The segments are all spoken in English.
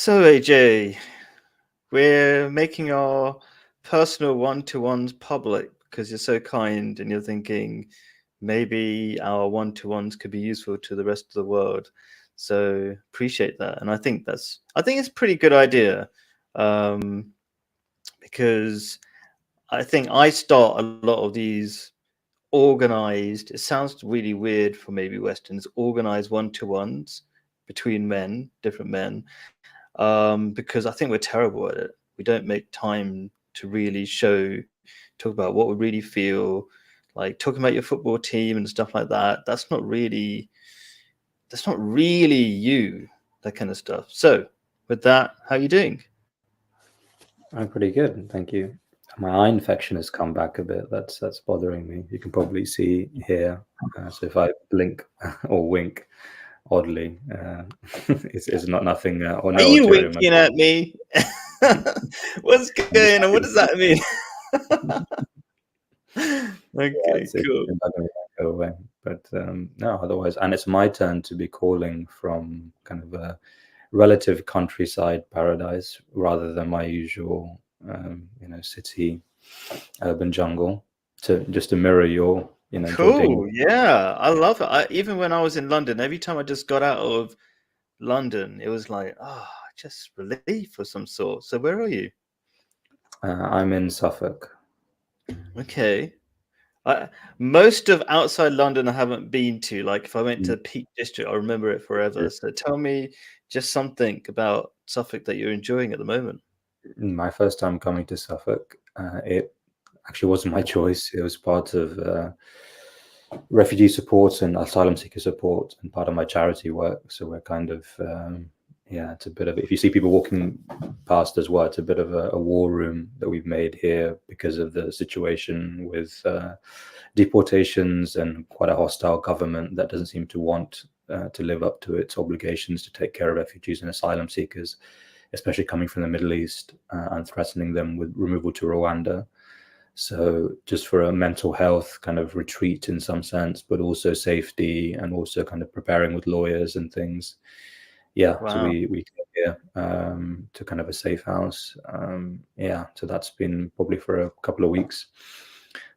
So, AJ, we're making our personal one-to-ones public because you're so kind and you're thinking maybe our one-to-ones could be useful to the rest of the world. So appreciate that. And I think it's a pretty good idea, because I think I start a lot of these organized, it sounds really weird for maybe Westerns, organized one-to-ones between men, different men, because I think we're terrible at it. We don't make time to really talk about what we really feel, like talking about your football team and stuff like that. That's not really you, that kind of stuff. So, with that, how are you doing? I'm pretty good, thank you. My eye infection has come back a bit. That's bothering me. You can probably see here. So if I blink or wink oddly, it's not nothing or Are no you ulterior motive. winking at me? What's I'm just going on? What happy. does that mean? Yeah, Okay, it's cool. not going to go away. But no, otherwise, and it's my turn to be calling from kind of a relative countryside paradise rather than my usual, city urban jungle, to just to mirror your, talking. Cool. Yeah, I love it. Even when I was in London, every time I just got out of London, it was like, just relief of some sort. So where are you? I'm in Suffolk. Okay. I, most of outside London I haven't been to. Like if I went Mm. to Peak District, I'll remember it forever. So tell me just something about Suffolk that you're enjoying at the moment. My first time coming to Suffolk, it actually wasn't my choice. It was part of refugee support and asylum seeker support and part of my charity work. So we're kind of, it's a bit of, if you see people walking past as well, it's a bit of a war room that we've made here because of the situation with deportations and quite a hostile government that doesn't seem to want to live up to its obligations to take care of refugees and asylum seekers, especially coming from the Middle East, and threatening them with removal to Rwanda. So just for a mental health kind of retreat in some sense, but also safety and also kind of preparing with lawyers and things. Yeah, so Wow. we came here to kind of a safe house. So that's been probably for a couple of weeks.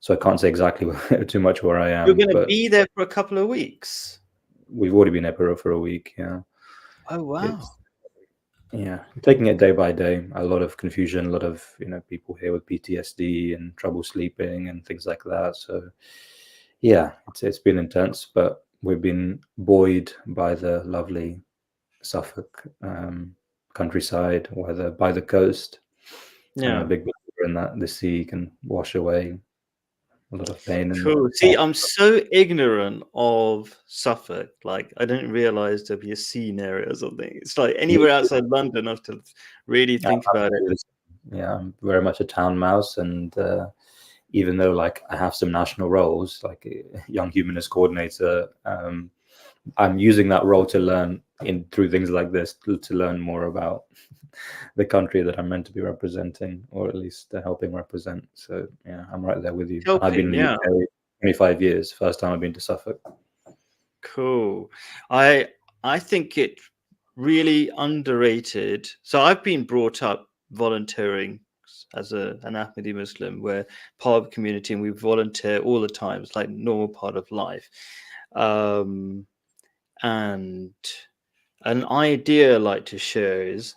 So I can't say exactly too much where I You're am, going to but be there for a couple of weeks. we've already been there for a week. Yeah, Oh, wow. it's taking it day by day. A lot of confusion, a lot of people here with PTSD and trouble sleeping and things like that. So yeah, it's been intense, but we've been buoyed by the lovely Suffolk countryside, whether by the coast. I'm a Yeah. big believer in that the sea can wash away a lot of pain and Cool. See, I'm so ignorant of Suffolk. Like, I didn't realize there'd be a scene area or something. It's like me anywhere too. outside London, I have to really think about it. Yeah, I'm very much a town mouse, and even though like I have some national roles, like a young humanist coordinator, I'm using that role to learn through things like this to learn more about the country that I'm meant to be representing, or at least helping represent. So yeah, I'm right there with you. And I've been Helping, in the yeah. UK 25 years. First time I've been to Suffolk. Cool. I I think it really underrated. So I've been brought up volunteering as an Ahmadi Muslim, where part of the community and we volunteer all the time. It's like normal part of life. Um, and an idea I like to share is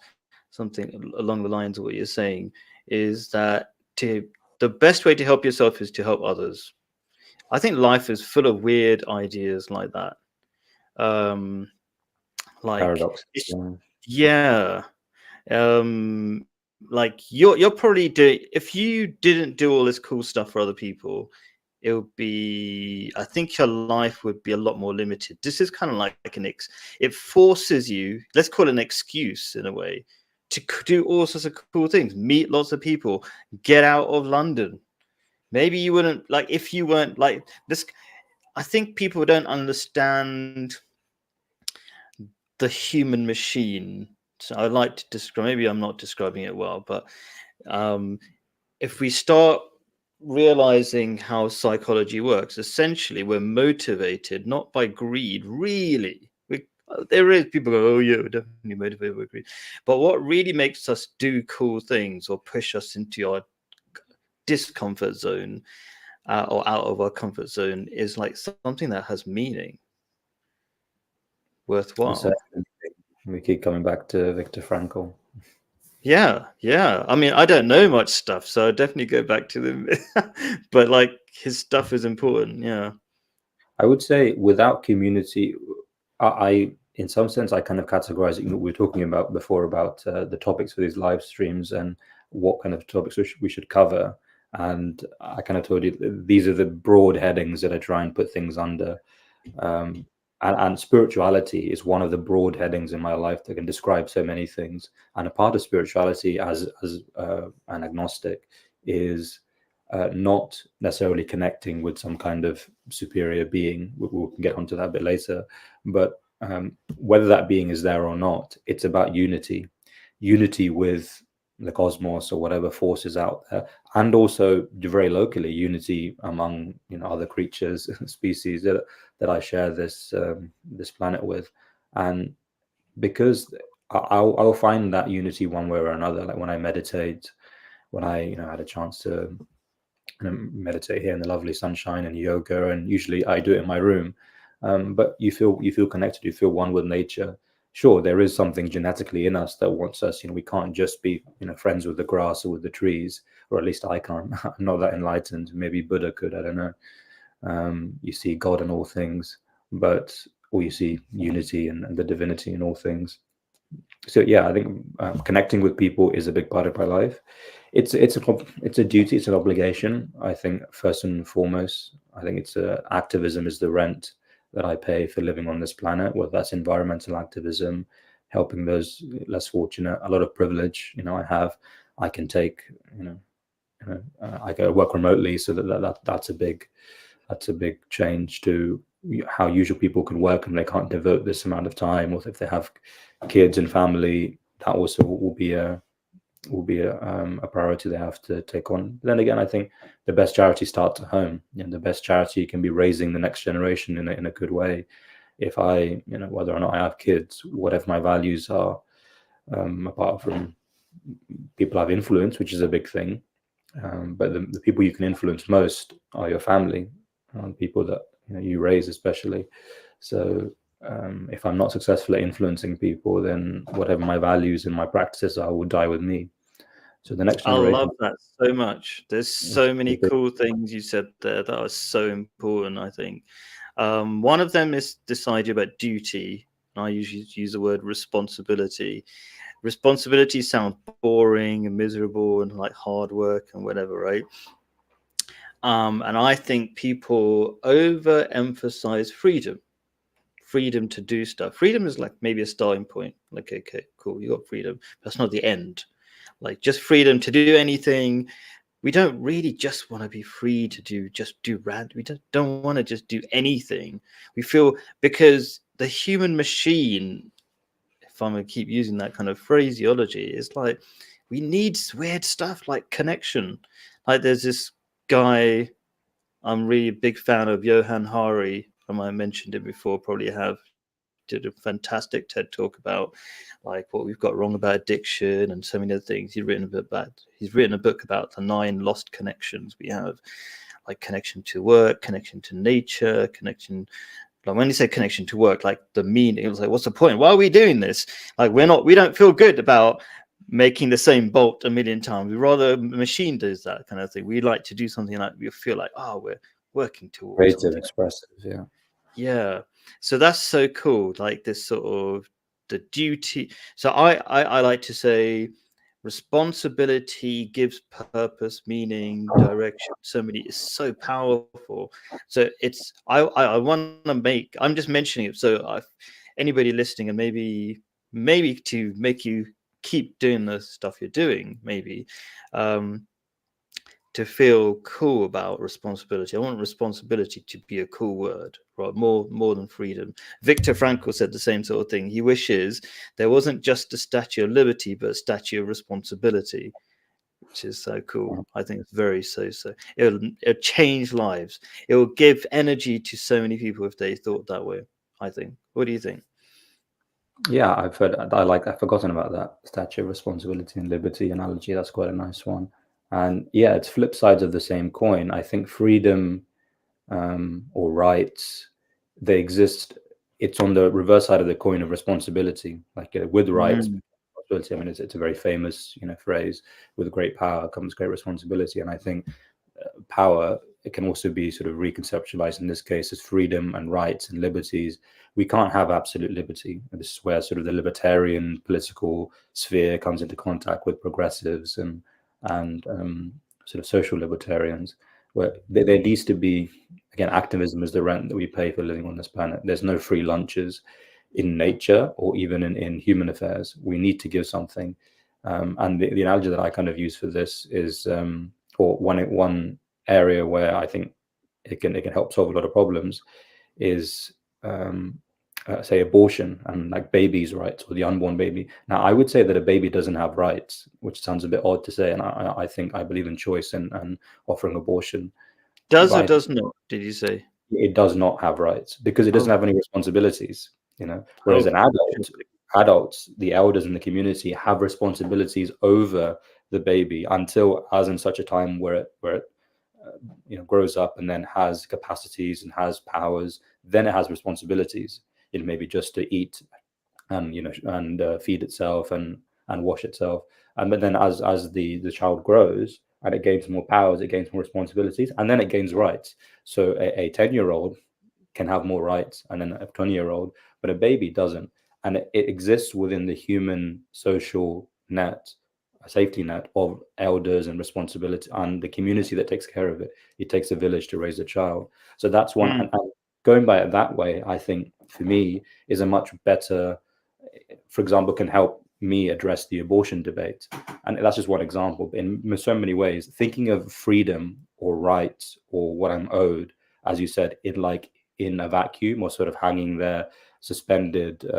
something along the lines of what you're saying, is that the best way to help yourself is to help others. I think life is full of weird ideas like that. Um, like Paradox. it's Yeah. yeah. Like you're probably doing, if you didn't do all this cool stuff for other people, it would be, I think your life would be a lot more limited. This is kind of like it forces you, let's call it an excuse in a way, to do all sorts of cool things, meet lots of people, get out of London. Maybe you wouldn't, like, if you weren't like this. I think people don't understand the human machine. So I like to describe, maybe I'm not describing it well, but um, if we start realizing how psychology works, essentially we're motivated not by greed, really. There is people go, oh yeah, we're definitely motivated by greed. But what really makes us do cool things or push us into our discomfort zone or out of our comfort zone is like something that has meaning, worthwhile. We keep coming back to Viktor Frankl. Yeah. I mean, I don't know much stuff, so I definitely go back to them. But like his stuff is important. Yeah. I would say without community, I in some sense I kind of categorize it. We were talking about before about the topics for these live streams and what kind of topics we should cover. And I kind of told you these are the broad headings that I try and put things under. And spirituality is one of the broad headings in my life that can describe so many things. And a part of spirituality as an agnostic is not necessarily connecting with some kind of superior being. We'll get onto that a bit later. But whether that being is there or not, it's about unity with the cosmos or whatever forces out there, and also very locally unity among other creatures, species that I share this planet with. And because I'll find that unity one way or another. Like when I meditate, when I had a chance to meditate here in the lovely sunshine and yoga, and usually I do it in my room. But you feel connected, you feel one with nature. Sure, there is something genetically in us that wants us. We can't just be friends with the grass or with the trees, or at least I can't. I'm not that enlightened. Maybe Buddha could. I don't know. You see God in all things, or you see unity and the divinity in all things. So yeah, I think connecting with people is a big part of my life. It's a duty, it's an obligation. I think first and foremost, I think it's activism is the rent that I pay for living on this planet. Whether that's environmental activism, helping those less fortunate, a lot of privilege. I have. I can take. I go work remotely, so that's a big change to how usual people can work, and they can't devote this amount of time. Or if they have kids and family, that also will be a priority they have to take on. But then again, I think the best charity starts at home. The best charity can be raising the next generation in a good way. If I, whether or not I have kids, whatever my values are, apart from people I've influenced, which is a big thing. But the people you can influence most are your family, people that you raise, especially. So if I'm not successful at influencing people, then whatever my values and my practices are will die with me. So the next generation. I love that so much. There's so many cool things you said there that are so important, I think. One of them is this idea about duty. I usually use the word responsibility. Responsibility sounds boring and miserable and like hard work and whatever, right? And I think people overemphasize freedom to do stuff. Freedom is like maybe a starting point. Like, okay, cool, you got freedom. That's not the end. Like just freedom to do anything. We don't really just want to be free to do random. We don't want to just do anything. We feel, because the human machine, if I'm going to keep using that kind of phraseology, is like we need weird stuff like connection. Like there's this guy, I'm really a big fan of, Johan Hari. I mentioned it before, probably have. Did a fantastic TED talk about like what we've got wrong about addiction and so many other things. He's written a book about the 9 lost connections we have, like connection to work, connection to nature, connection. Like when you say connection to work, like the meaning, it was like, what's the point? Why are we doing this? Like we don't feel good about making the same bolt a million times. We rather a machine does that kind of thing. We like to do something like we feel like, oh, we're working towards creative, something. expressive. Yeah. So that's so cool. Like this sort of the duty. So I like to say responsibility gives purpose, meaning, direction. Somebody is so powerful. So it's I want to make. I'm just mentioning it. So anybody listening, and maybe to make you keep doing the stuff you're doing, maybe. To feel cool about responsibility. I want responsibility to be a cool word, right? More than freedom. Viktor Frankl said the same sort of thing. He wishes there wasn't just a Statue of Liberty, but a Statue of Responsibility, which is so cool. I think it's very so. It'll change lives. It will give energy to so many people if they thought that way, I think. What do you think? Yeah, I've heard. I've forgotten about that Statue of Responsibility and Liberty analogy. That's quite a nice one. And yeah, it's flip sides of the same coin. I think freedom or rights, they exist. It's on the reverse side of the coin of responsibility. Like with rights, Mm. responsibility. I mean, it's a very famous phrase. With great power comes great responsibility. And I think power, it can also be sort of reconceptualized in this case as freedom and rights and liberties. We can't have absolute liberty. This is where sort of the libertarian political sphere comes into contact with progressives and sort of social libertarians, where there needs to be, again, activism is the rent that we pay for living on this planet. There's no free lunches in nature or even in human affairs. We need to give something. And the analogy that I kind of use for this is, or one area where I think it can help solve a lot of problems is say abortion and like babies' rights or the unborn baby. Now, I would say that a baby doesn't have rights, which sounds a bit odd to say, and I think I believe in choice and offering abortion, Does or but does not? Did you say? it does not have rights because it doesn't Oh, have any responsibilities. Whereas oh, an adult, interesting. adults, the elders in the community have responsibilities over the baby until, as in such a time where it grows up and then has capacities and has powers, then it has responsibilities. Maybe just to eat and feed itself and wash itself. And but then as the child grows and it gains more powers, it gains more responsibilities, and then it gains rights. So a 10-year-old can have more rights, and then a 20-year-old, but a baby doesn't. And it exists within the human social net, a safety net of elders and responsibility and the community that takes care of it. It takes a village to raise a child. So that's one. Mm. And going by it that way, I think for me is a much better, for example, can help me address the abortion debate. And that's just one example. But in so many ways, thinking of freedom or rights or what I'm owed, as you said, in a vacuum or sort of hanging there, suspended,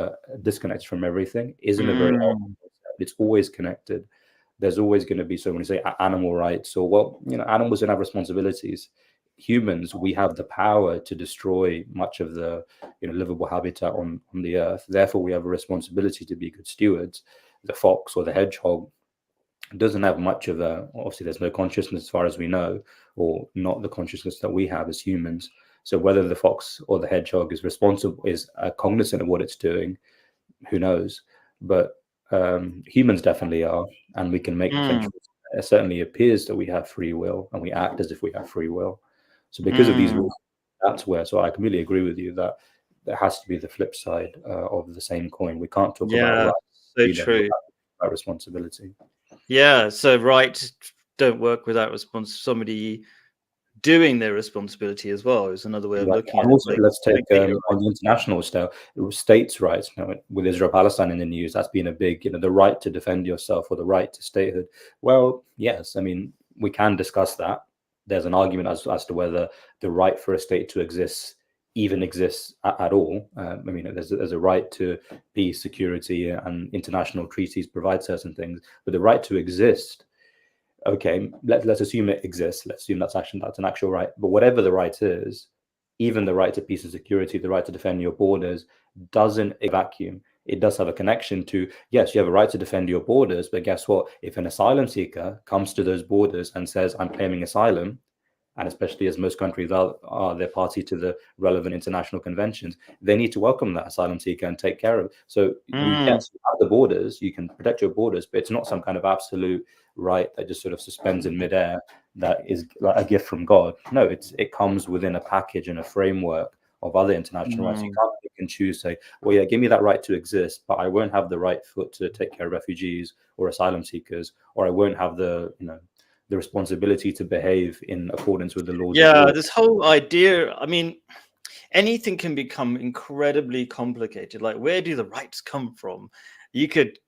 disconnected from everything, isn't a very healthy Mm. concept. It's always connected. There's always going to be, so when you say animal rights, or well, animals don't have responsibilities. Humans, we have the power to destroy much of the livable habitat on the earth. Therefore, we have a responsibility to be good stewards. The fox or the hedgehog doesn't have much of a, obviously there's no consciousness as far as we know, or not the consciousness that we have as humans. So whether the fox or the hedgehog is responsible, is cognizant of what it's doing, who knows? But humans definitely are, and we can make different Mm. choices. It certainly appears that we have free will, and we act as if we have free will. So because of these Mm. rules, that's where. So I completely agree with you that there has to be the flip side of the same coin. We can't talk about Yeah, right, so freedom without true. talking about responsibility. Yeah, so rights don't work without somebody doing their responsibility as well. Is another way of Exactly. looking at And it. also, Like, let's take get your on the international scale, states' rights. With Israel Palestine in the news, that's been a big, the right to defend yourself or the right to statehood. Well, yes, I mean, we can discuss that. There's an argument as to whether the right for a state to exist even exists at all. I mean, there's a right to peace, security, and international treaties provide certain things, but the right to exist, okay, let's assume it exists. Let's assume that's an actual right. But whatever the right is, even the right to peace and security, the right to defend your borders, doesn't a vacuum. It does have a connection to, yes, you have a right to defend your borders, but guess what? If an asylum seeker comes to those borders and says, I'm claiming asylum, and especially as most countries are they're party to the relevant international conventions, they need to welcome that asylum seeker and take care of it. So mm. yes, you have the borders, you can protect your borders, but it's not some kind of absolute right that just sort of suspends in midair that is like a gift from God. No, it comes within a package and a framework of other international rights. You Mm. can't pick and choose, say, well, yeah, give me that right to exist, but I won't have the right foot to take care of refugees or asylum seekers, or I won't have the responsibility to behave in accordance with the laws of Yeah, war. this whole idea, I mean, anything can become incredibly complicated. Like, where do the rights come from? You could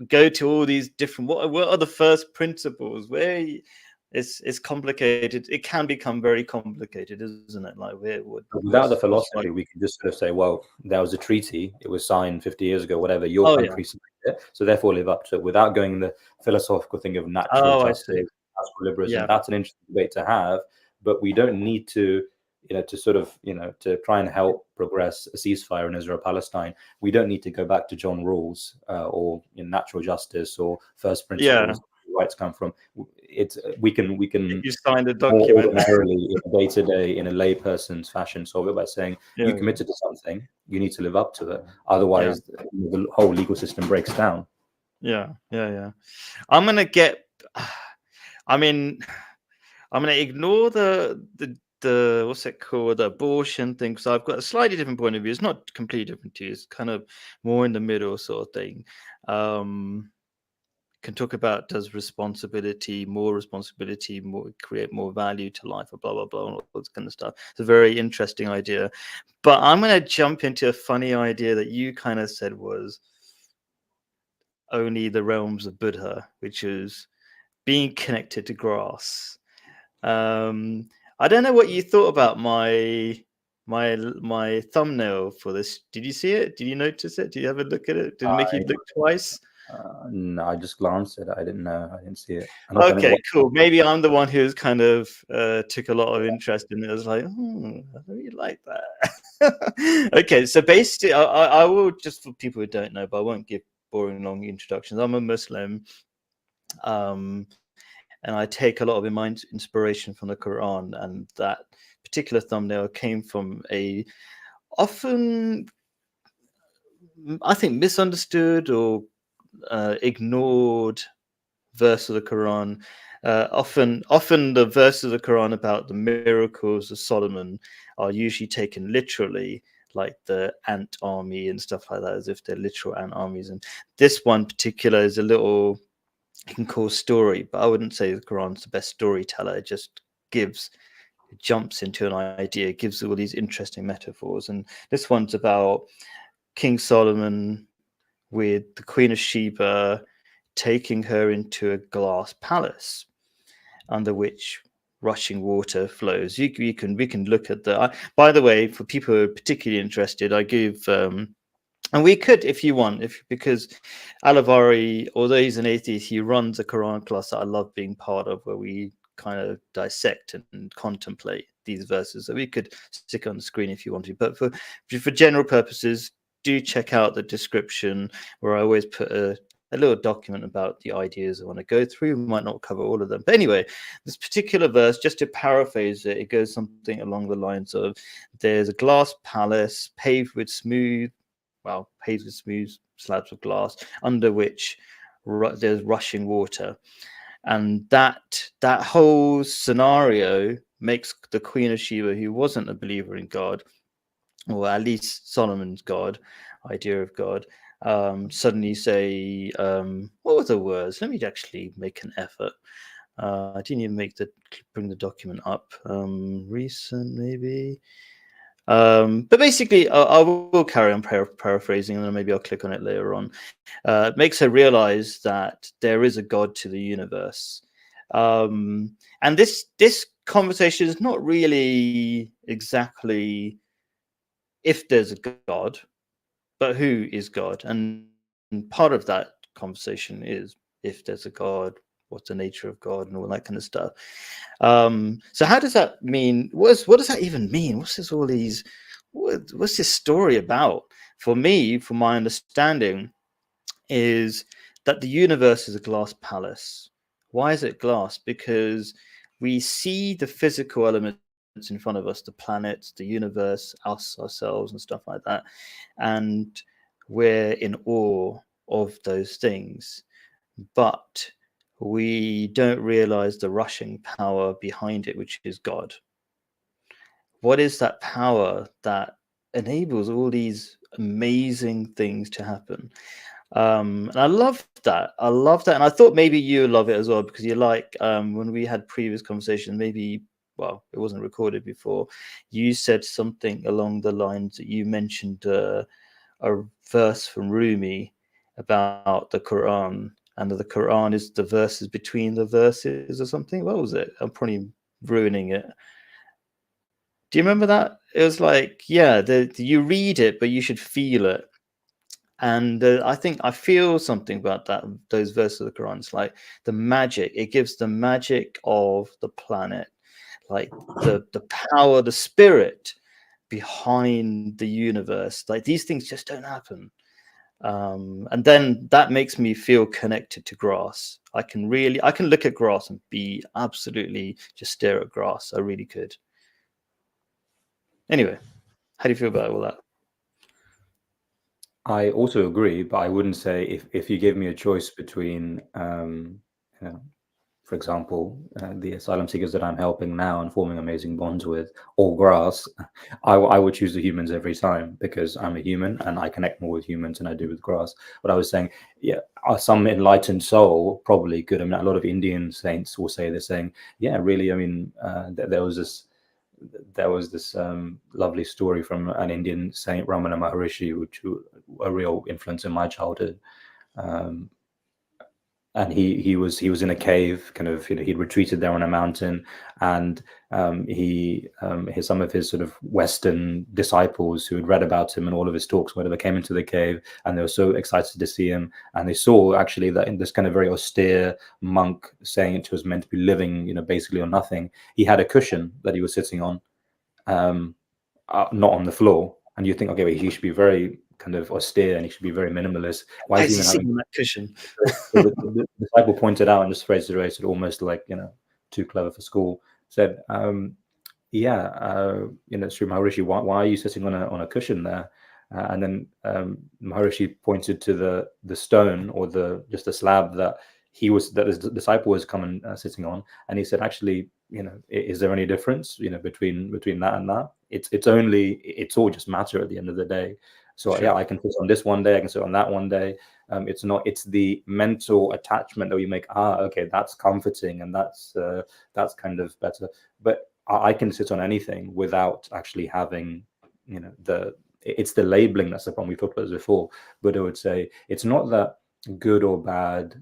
go to all these different. What are the first principles? It's complicated. It can become very complicated, isn't it? Like, But without the what's right? philosophy, we can just sort of say, well, there was a treaty, it was signed 50 years ago, whatever, your Oh yeah. country signed it, so therefore live up to it, without going the philosophical thing of natural Oh, I justice, see. natural liberalism. Yeah. That's an interesting debate to have, but we don't need to to sort of, to try and help progress a ceasefire in Israel-Palestine, we don't need to go back to John Rawls or natural justice or first principles. Rights come from. We can You signed a more document. ordinarily in a day-to-day, in a layperson's fashion, solve it by saying you committed to something, you need to live up to it. Otherwise, the whole legal system breaks down. I'm gonna ignore the what's it called, the abortion thing, because I've got a slightly different point of view. It's not completely different to you. It's kind of more in the middle sort of thing. Can talk about, does more responsibility create more value to life, or blah blah blah, and all that kind of stuff. It's a very interesting idea, but I'm going to jump into a funny idea that you kind of said was only the realms of Buddha, which is being connected to grass. I don't know what you thought about my thumbnail for this. Did you see it? Did you notice it? Did you have a look at it? Did it make you look twice? No, I just glanced at it. I didn't know. I didn't see it. Okay, cool. Maybe I'm the one who's kind of took a lot of interest in it. I was like, I really like that. Okay, so basically, I will, just for people who don't know, but I won't give boring long introductions. I'm a Muslim, and I take a lot of inspiration from the Quran, and that particular thumbnail came from a often, I think, misunderstood or ignored verse of the Quran. Often the verses of the Quran about the miracles of Solomon are usually taken literally, like the ant army and stuff like that, as if they're literal ant armies. And this one particular is a little, you can call story, but I wouldn't say the Quran's the best storyteller. It just jumps into an idea, gives all these interesting metaphors. And this one's about King Solomon with the Queen of Sheba, taking her into a glass palace under which rushing water flows. We can look at the. By the way, for people who are particularly interested, I give and we could, if you want, because Alavari, although he's an atheist, he runs a Quran class that I love being part of, where we kind of dissect and contemplate these verses. So we could stick on the screen if you want to, but for general purposes, do check out the description, where I always put a little document about the ideas I want to go through. We might not cover all of them, but anyway, this particular verse, just to paraphrase it, it goes something along the lines of: there's a glass palace paved with smooth slabs of glass, under which there's rushing water. And that whole scenario makes the Queen of Sheba, who wasn't a believer in God, or at least Solomon's God, idea of God, suddenly say, what were the words? Let me actually make an effort. I didn't even bring the document up. Recent, maybe. But basically, I will carry on paraphrasing, and then maybe I'll click on it later on. It makes her realize that there is a God to the universe. And this conversation is not really exactly if there's a God, but who is God. And part of that conversation is, if there's a God, what's the nature of God, and all that kind of stuff. So how does that mean? What does that even mean? What's this story about? For me, from my understanding, is that the universe is a glass palace. Why is it glass? Because we see the physical elements in front of us, the planets, the universe, ourselves, and stuff like that, and we're in awe of those things, but we don't realize the rushing power behind it, which is God. What is that power that enables all these amazing things to happen? And I love that. And I thought maybe you love it as well, because you like, when we had previous conversations, maybe, well, it wasn't recorded before, you said something along the lines that you mentioned a verse from Rumi about the Quran, and the Quran is the verses between the verses or something. What was it? I'm probably ruining it. Do you remember that? It was like, yeah, you read it, but you should feel it. And I think I feel something about that. Those verses of the Quran, it's like the magic. It gives the magic of the planet, like the power, the spirit behind the universe. Like these things just don't happen. And then that makes me feel connected to grass. I can look at grass and be absolutely just stare at grass. I really could. Anyway, how do you feel about all that? I also agree, but I wouldn't say if you gave me a choice between, for example, the asylum seekers that I'm helping now and forming amazing bonds with, or grass, I would choose the humans every time because I'm a human and I connect more with humans than I do with grass. But I was saying, yeah, some enlightened soul probably could. I mean, a lot of Indian saints will say they're saying, yeah, really. I mean, there was this lovely story from an Indian saint, Ramana Maharishi, which a real influence in my childhood. And he was in a cave, kind of, he'd retreated there on a mountain, and some of his sort of Western disciples who had read about him and all of his talks, whatever, came into the cave, and they were so excited to see him, and they saw actually that in this kind of very austere monk saying it was meant to be living, basically on nothing. He had a cushion that he was sitting on, not on the floor, and you think, okay, well, he should be very kind of austere and he should be very minimalist. Why is he even having that cushion? So the disciple pointed out and just phrased it almost like, too clever for school. Said, Sri Maharishi, why are you sitting on a cushion there? And then Maharishi pointed to the stone or just a slab that his disciple was coming sitting on, and he said, actually, is there any difference, between that and that? It's all just matter at the end of the day. So sure. Yeah, I can sit on this one day, I can sit on that one day. It's the mental attachment that we make. Okay, that's comforting, and that's kind of better. But I can sit on anything without actually having, it's the labeling that's the problem. We talked about this before. Buddha would say it's not that good or bad,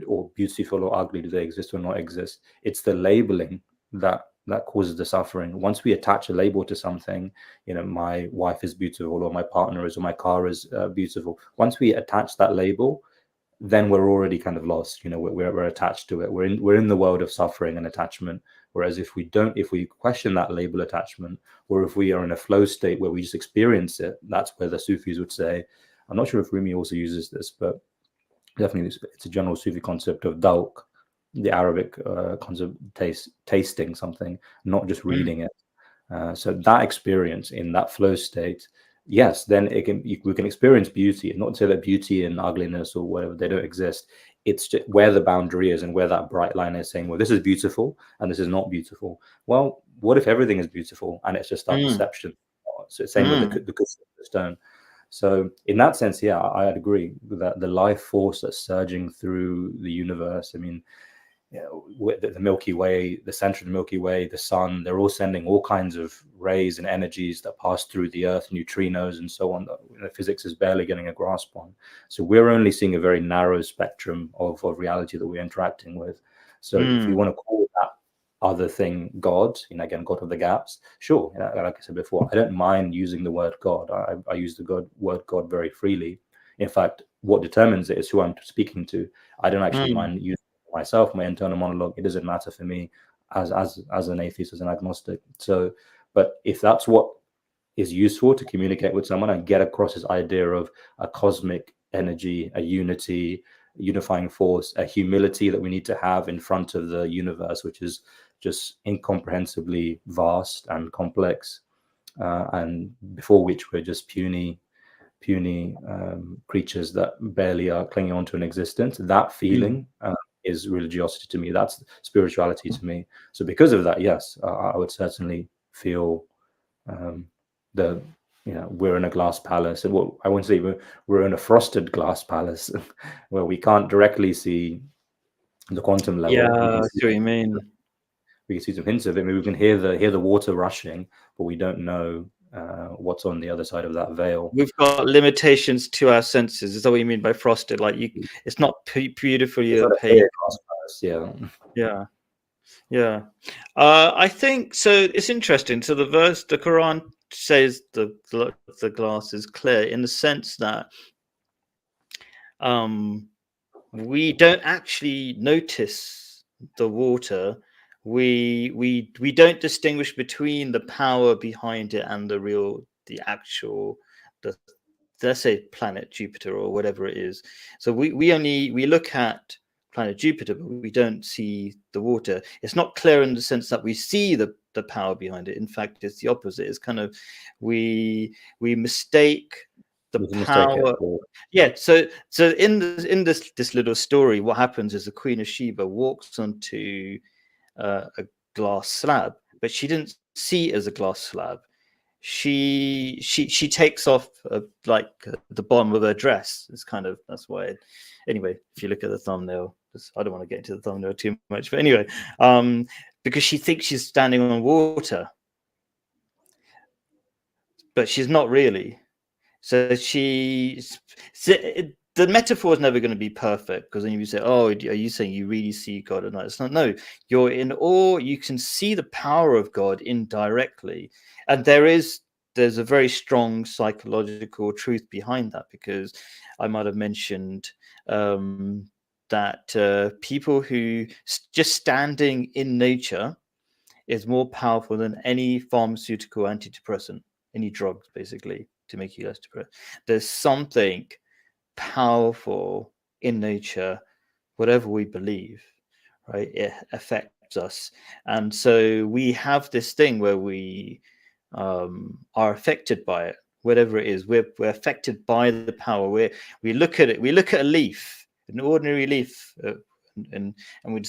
or beautiful or ugly, do they exist or not exist? It's the labeling that causes the suffering. Once we attach a label to something, my wife is beautiful, or my partner is, or my car is beautiful. Once we attach that label, then we're already kind of lost. We're attached to it. We're in the world of suffering and attachment. Whereas if we question that label attachment, or if we are in a flow state where we just experience it, that's where the Sufis would say. I'm not sure if Rumi also uses this, but definitely it's a general Sufi concept of dhawq, the Arabic concept, tasting something, not just reading it. So that experience in that flow state, yes, then we can experience beauty. And not to say that beauty and ugliness or whatever, they don't exist. It's just where the boundary is and where that bright line is saying, well, this is beautiful and this is not beautiful. Well, what if everything is beautiful and it's just our perception? So same with the stone. So in that sense, yeah, I'd agree that the life force that's surging through the universe, I mean, the Milky Way, the center of the Milky Way, the sun, they're all sending all kinds of rays and energies that pass through the earth, neutrinos and so on, that physics is barely getting a grasp on. So we're only seeing a very narrow spectrum of reality that we're interacting with. So if you want to call that other thing God, again, God of the gaps, sure. Like I said before, I don't mind using the word God. I use the word God very freely. In fact, what determines it is who I'm speaking to. I don't actually mind using myself, my internal monologue. It doesn't matter for me as an atheist, as an agnostic. So, but if that's what is useful to communicate with someone and get across this idea of a cosmic energy, a unity, unifying force, a humility that we need to have in front of the universe, which is just incomprehensibly vast and complex, and before which we're just puny creatures that barely are clinging on to an existence. That feeling is religiosity to me. That's spirituality to me. So because of that, yes, I would certainly feel we're in a glass palace, and I wouldn't say we're in a frosted glass palace where we can't directly see the quantum level. Yeah, I see what you mean. We can see some hints of it. Maybe we can hear the water rushing, but we don't know what's on the other side of that veil. We've got limitations to our senses. Is that what you mean by frosted? Like it's not beautifully opaque. Yeah. I think so. It's interesting. So the Quran says the glass is clear in the sense that we don't actually notice the water we don't distinguish between the power behind it and the actual, the let's say planet Jupiter or whatever it is. So we look at planet Jupiter, but we don't see the water. It's not clear in the sense that we see the power behind it. In fact, it's the opposite. It's kind of we mistake the power. Yeah. So in this little story, what happens is the Queen of Sheba walks onto a glass slab, but she didn't see it as a glass slab. She takes off like the bottom of her dress. It's kind of, that's why. Anyway, if you look at the thumbnail, I don't want to get into the thumbnail too much, but anyway, because she thinks she's standing on water, but she's not really. So the metaphor is never going to be perfect, because then you say, oh, are you saying you really see God at night? It's not. No, you're in awe. You can see the power of God indirectly, and there's a very strong psychological truth behind that, because I might have mentioned that people who just standing in nature is more powerful than any pharmaceutical antidepressant, any drugs, basically, to make you less depressed. There's something powerful in nature, whatever we believe, right? It affects us. And so we have this thing where we are affected by it, whatever it is. We're affected by the power. We look at it, we look at a leaf, an ordinary leaf, and we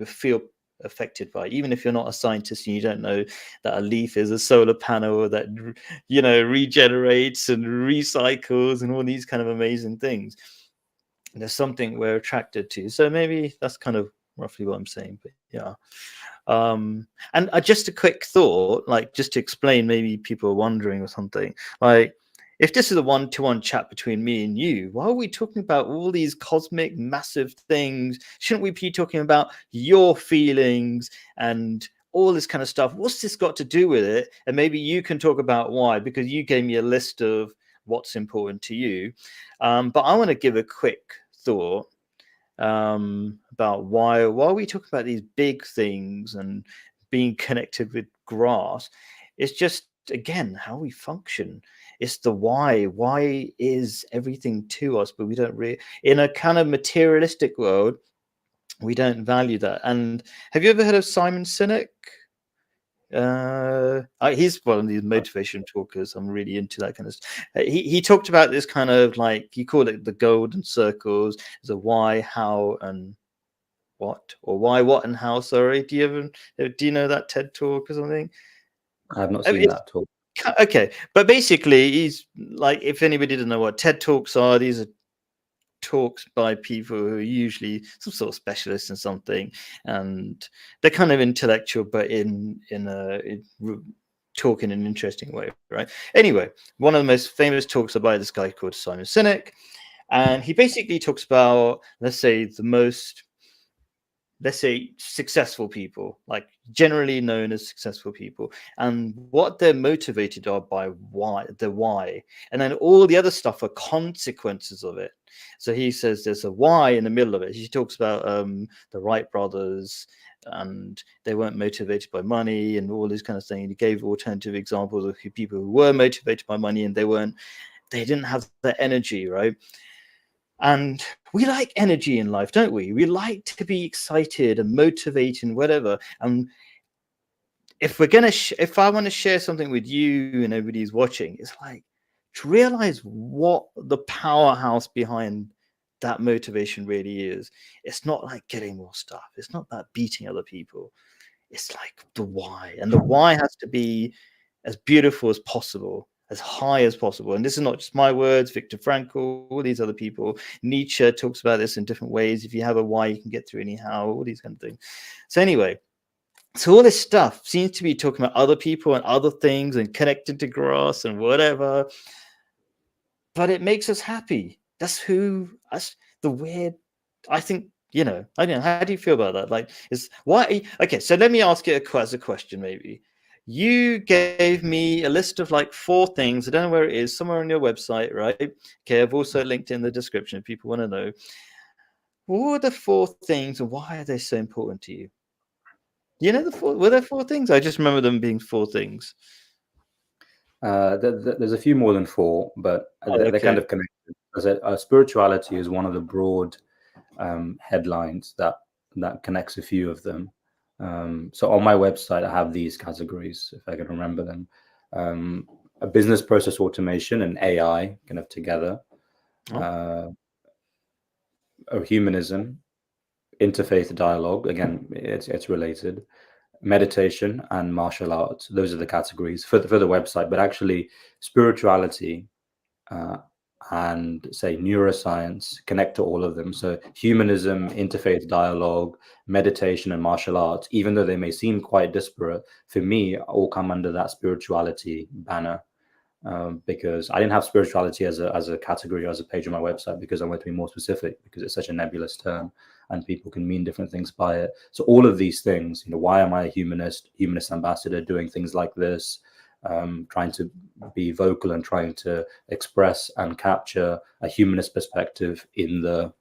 feel affected by it. Even if you're not a scientist and you don't know that a leaf is a solar panel that regenerates and recycles and all these kind of amazing things, there's something we're attracted to. So maybe that's kind of roughly what I'm saying. But yeah, and just a quick thought, like just to explain, maybe people are wondering or something, like if this is a one-to-one chat between me and you, why are we talking about all these cosmic massive things? Shouldn't we be talking about your feelings and all this kind of stuff? What's this got to do with it? And maybe you can talk about why, because you gave me a list of what's important to you. But I want to give a quick thought about why are we talking about these big things and being connected with grass. It's just, again, how we function. It's the why. Why is everything to us, but we don't really, in a kind of materialistic world, we don't value that. And have you ever heard of Simon Sinek? He's one of these motivation talkers. I'm really into that kind of stuff. He talked about this kind of, like, you call it the golden circles. There's a why, how, and what, or why, what, and how. Sorry, do you know that TED talk or something? I have not seen that talk. Okay, but basically, he's like, if anybody doesn't know what TED Talks are, these are talks by people who are usually some sort of specialists in something, and they're kind of intellectual, but in talk in an interesting way, right? Anyway, one of the most famous talks are by this guy called Simon Sinek, and he basically talks about, let's say successful people, like generally known as successful people, and what they're motivated are by why, and then all the other stuff are consequences of it. So he says there's a why in the middle of it. He talks about the Wright brothers, and they weren't motivated by money and all this kind of thing. He gave alternative examples of people who were motivated by money, and they didn't have the energy, right? And we like energy in life, don't we? We like to be excited and motivated and whatever. And if I want to share something with you and everybody's watching, it's like to realize what the powerhouse behind that motivation really is. It's not like getting more stuff. It's not that beating other people. It's like the why, and the why has to be as beautiful as possible, as high as possible. And this is not just my words. Viktor Frankl, all these other people. Nietzsche talks about this in different ways. If you have a why, you can get through anyhow, all these kind of things. So anyway, so all this stuff seems to be talking about other people and other things and connected to grass and whatever. But it makes us happy. That's the weird, I think, I don't know. How do you feel about that? Like, okay, so let me ask you as a question, maybe. You gave me a list of like 4 things. I don't know where it is, somewhere on your website, right? Okay, I've also linked in the description if people want to know. What are the 4 things and why are they so important to you? You know, were there 4 things? I just remember them being 4 things. There's a few more than 4, but Oh, they're kind okay. of connected. As spirituality is one of the broad headlines that connects a few of them. So on my website, I have these categories, if I can remember them. A business process automation and AI kind of together. Oh. Humanism, interfaith dialogue. Again, it's related. Meditation and martial arts. Those are the categories for the website. But actually, spirituality and say neuroscience connect to all of them. So humanism, interfaith dialogue, meditation, and martial arts, even though they may seem quite disparate, for me, all come under that spirituality banner. Because I didn't have spirituality as a category or as a page on my website, because I want to be more specific, because it's such a nebulous term and people can mean different things by it. So all of these things, why am I a humanist ambassador doing things like this, trying to be vocal and trying to express and capture a humanist perspective in the,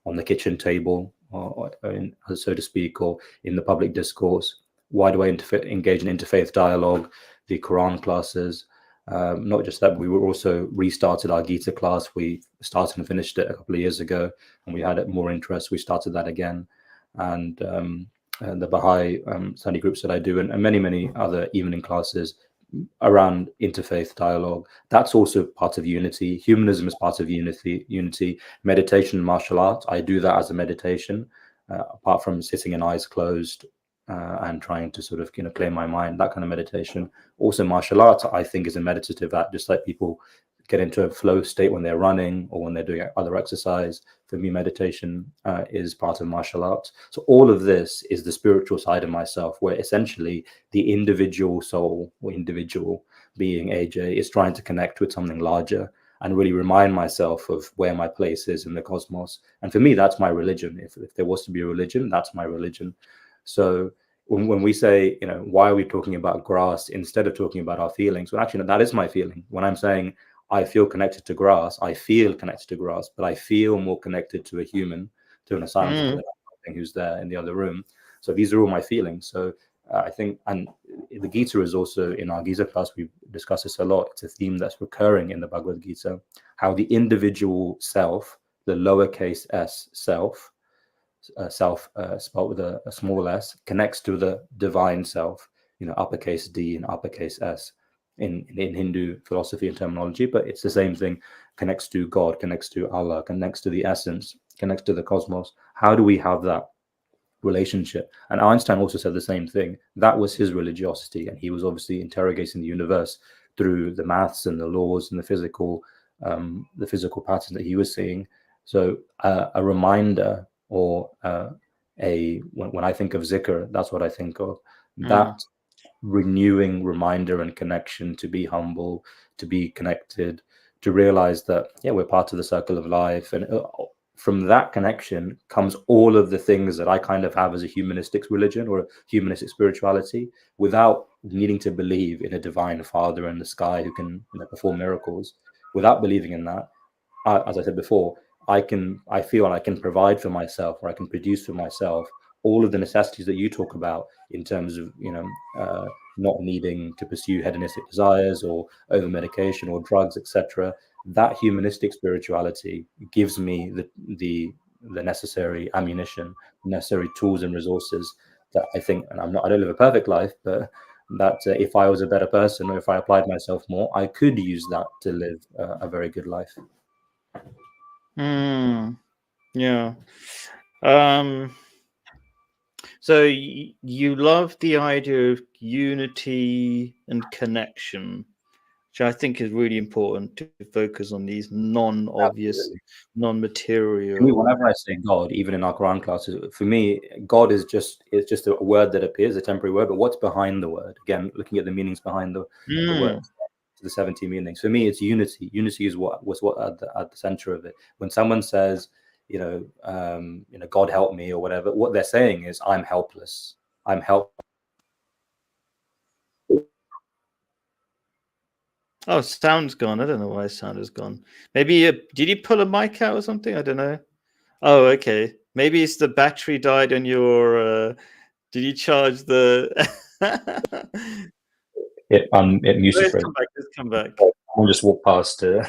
on the kitchen table, or so to speak, or in the public discourse. Why do I engage in interfaith dialogue, the Quran classes? Not just that, we were also restarted our Gita class. We started and finished it a couple of years ago, and we had more interest. We started that again, and the Baha'i study groups that I do, and many other evening classes around interfaith dialogue. That's also part of unity. Humanism is part of unity. Meditation and martial arts, I do that as a meditation, apart from sitting and eyes closed and trying to sort of clear my mind, that kind of meditation. Also martial arts, I think, is a meditative act, just like people get into a flow state when they're running or when they're doing other exercise. For me, meditation is part of martial arts. So all of this is the spiritual side of myself, where essentially the individual soul or individual being, AJ, is trying to connect with something larger and really remind myself of where my place is in the cosmos. And for me, that's my religion. If there was to be a religion, that's my religion. So when we say, why are we talking about grass instead of talking about our feelings? Well, actually, that is my feeling. When I'm saying I feel connected to grass, I feel connected to grass, but I feel more connected to a human, to an asylum seeker who's there in the other room. So these are all my feelings. So I think, and the Gita is also, in our Gita class, we discuss this a lot. It's a theme that's recurring in the Bhagavad Gita, how the individual self, the lowercase s self, spelled with a small s, connects to the divine self, uppercase D and uppercase S in Hindu philosophy and terminology, but it's the same thing. Connects to God, connects to Allah, connects to the essence, connects to the cosmos. How do we have that relationship? And Einstein also said the same thing. That was his religiosity, and he was obviously interrogating the universe through the maths and the laws and the physical patterns that he was seeing. So a reminder, or when I think of zikr, that's what I think of. That renewing reminder and connection to be humble, to be connected, to realize that, we're part of the circle of life. And from that connection comes all of the things that I kind of have as a humanistic religion or a humanistic spirituality, without needing to believe in a divine father in the sky who can perform miracles. Without believing in that, as I said before, I feel I can provide for myself, or I can produce for myself all of the necessities that you talk about in terms of, not needing to pursue hedonistic desires or over medication or drugs, etc. That humanistic spirituality gives me the necessary ammunition, necessary tools and resources that I think, and I don't live a perfect life, but that if I was a better person, or if I applied myself more, I could use that to live a very good life. Yeah. So you love the idea of unity and connection, which I think is really important, to focus on these non-obvious, Absolutely. non-material. For me, whenever I say God, even in our Quran classes, for me, God is just a word that appears, a temporary word. But what's behind the word? Again, looking at the meanings behind the word, the 70 meanings. For me, it's unity. Unity is what at the center of it. When someone says, God help me or whatever, what they're saying is, I'm helpless. I'm helpless. Oh, sound's gone. I don't know why sound has gone. Maybe did you pull a mic out or something? I don't know. Oh, okay. Maybe it's the battery died on your Did you charge the? It muted Let's for a come back. Let's come back. I'll just walk past to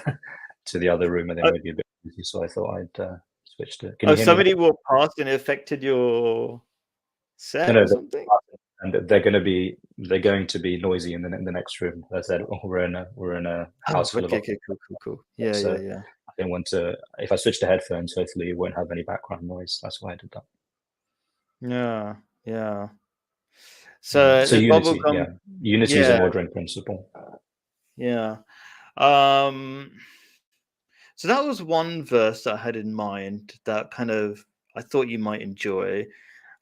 the other room and then maybe a bit busy, so I thought I'd switch to. Can you hear me Somebody now? walked past and it affected your set No, or something? and they're going to be noisy in the next room. As I said, we're in a Oh, house full okay, of okay, cool. Yeah, so yeah, yeah. I didn't want to. If I switch to headphones, hopefully it won't have any background noise. That's why I did that. Yeah, yeah. So So the unity, bubblegum, yeah, unity is an yeah, ordering principle. yeah. Um, so that was one verse that I had in mind that kind of I thought you might enjoy.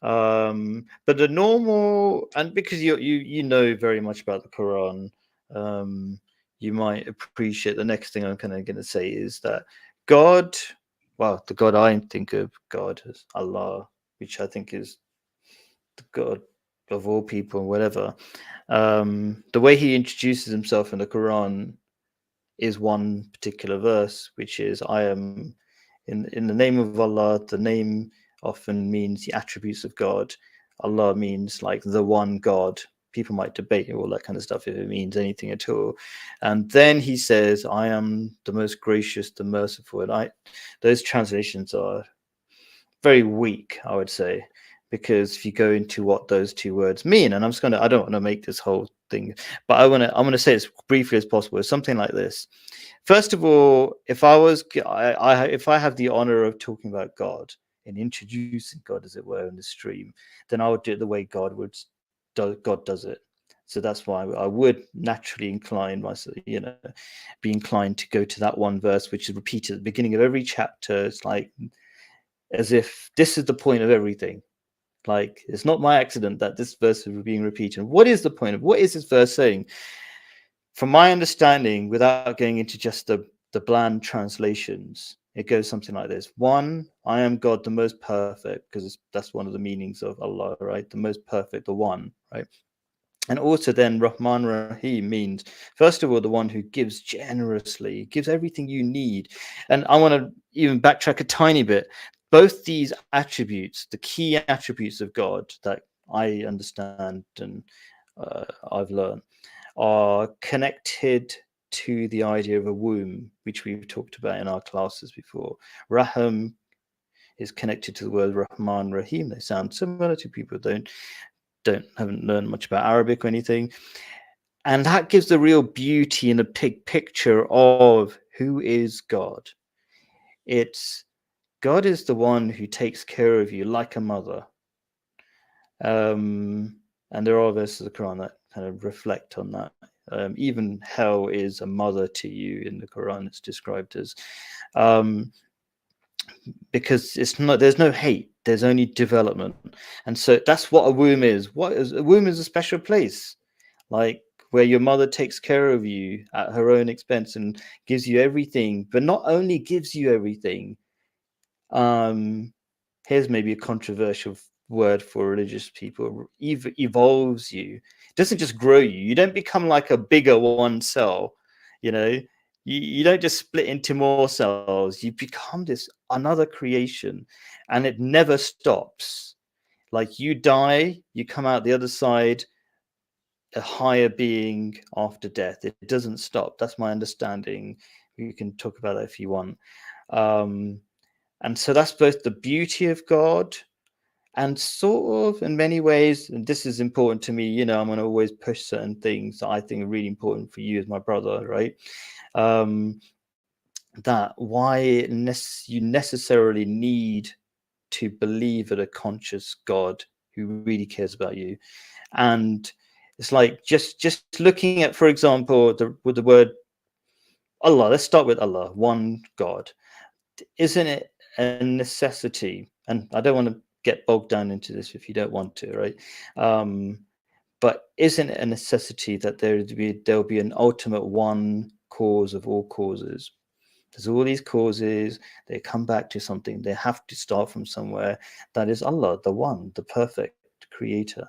But the normal, and because you know very much about the Quran, you might appreciate the next thing I'm kind of going to say is that God, well, the God I think of God as Allah, which I think is the God of all people and whatever. The way he introduces himself in the Quran is one particular verse, which is I am in the name of Allah. The name often means the attributes of God. Allah means like the one God. People might debate all that kind of stuff if it means anything at all. And then he says, I am the most gracious, the merciful. And those translations are very weak, I would say, because if you go into what those two words mean, and I don't want to make this whole thing, but I'm going to say as briefly as possible. It's something like this. First of all, if I have the honor of talking about God and introducing God, as it were, in the stream, then I would do it the way God does it. So that's why I would naturally incline myself, be inclined to go to that one verse, which is repeated at the beginning of every chapter. It's like as if this is the point of everything. Like it's not my accident that this verse is being repeated. What is the point of what is this verse saying? From my understanding, without going into just the bland translations, it goes something like this. One, I am God, the most perfect, because that's one of the meanings of Allah, right? The most perfect, the one, right? And also then Rahman Rahim means, first of all, the one who gives generously, gives everything you need. And I want to even backtrack a tiny bit. Both these attributes, the key attributes of God that I understand and I've learned, are connected to the idea of a womb, which we've talked about in our classes before. Rahim is connected to the word Rahman Rahim. They sound similar to people who haven't learned much about Arabic or anything. And that gives the real beauty and a picture of who is God. It's God is the one who takes care of you like a mother. And there are verses of the Quran that kind of reflect on that. Even hell is a mother to you in the Quran. It's described as because there's no hate, there's only development. And so that's what a womb is. A womb is a special place, like where your mother takes care of you at her own expense and gives you everything, but not only gives you everything. Here's maybe a controversial word for religious people: evolves you. It doesn't just grow you. You don't become like a bigger one cell, you know. You don't just split into more cells. You become this another creation, and it never stops. Like you die, you come out the other side a higher being after death. It doesn't stop. That's my understanding. You can talk about that if you want. And so that's both the beauty of God and sort of in many ways, and this is important to me, I'm going to always push certain things that I think are really important for you as my brother, right? That why you necessarily need to believe in a conscious God who really cares about you. And it's like just looking at, for example, with the word Allah. Let's start with Allah, one God. Isn't it a necessity? And I don't want to get bogged down into this if you don't want to, right? But isn't it a necessity that there'll be an ultimate one cause of all causes? There's all these causes, they come back to something, they have to start from somewhere. That is Allah, the one, the perfect creator.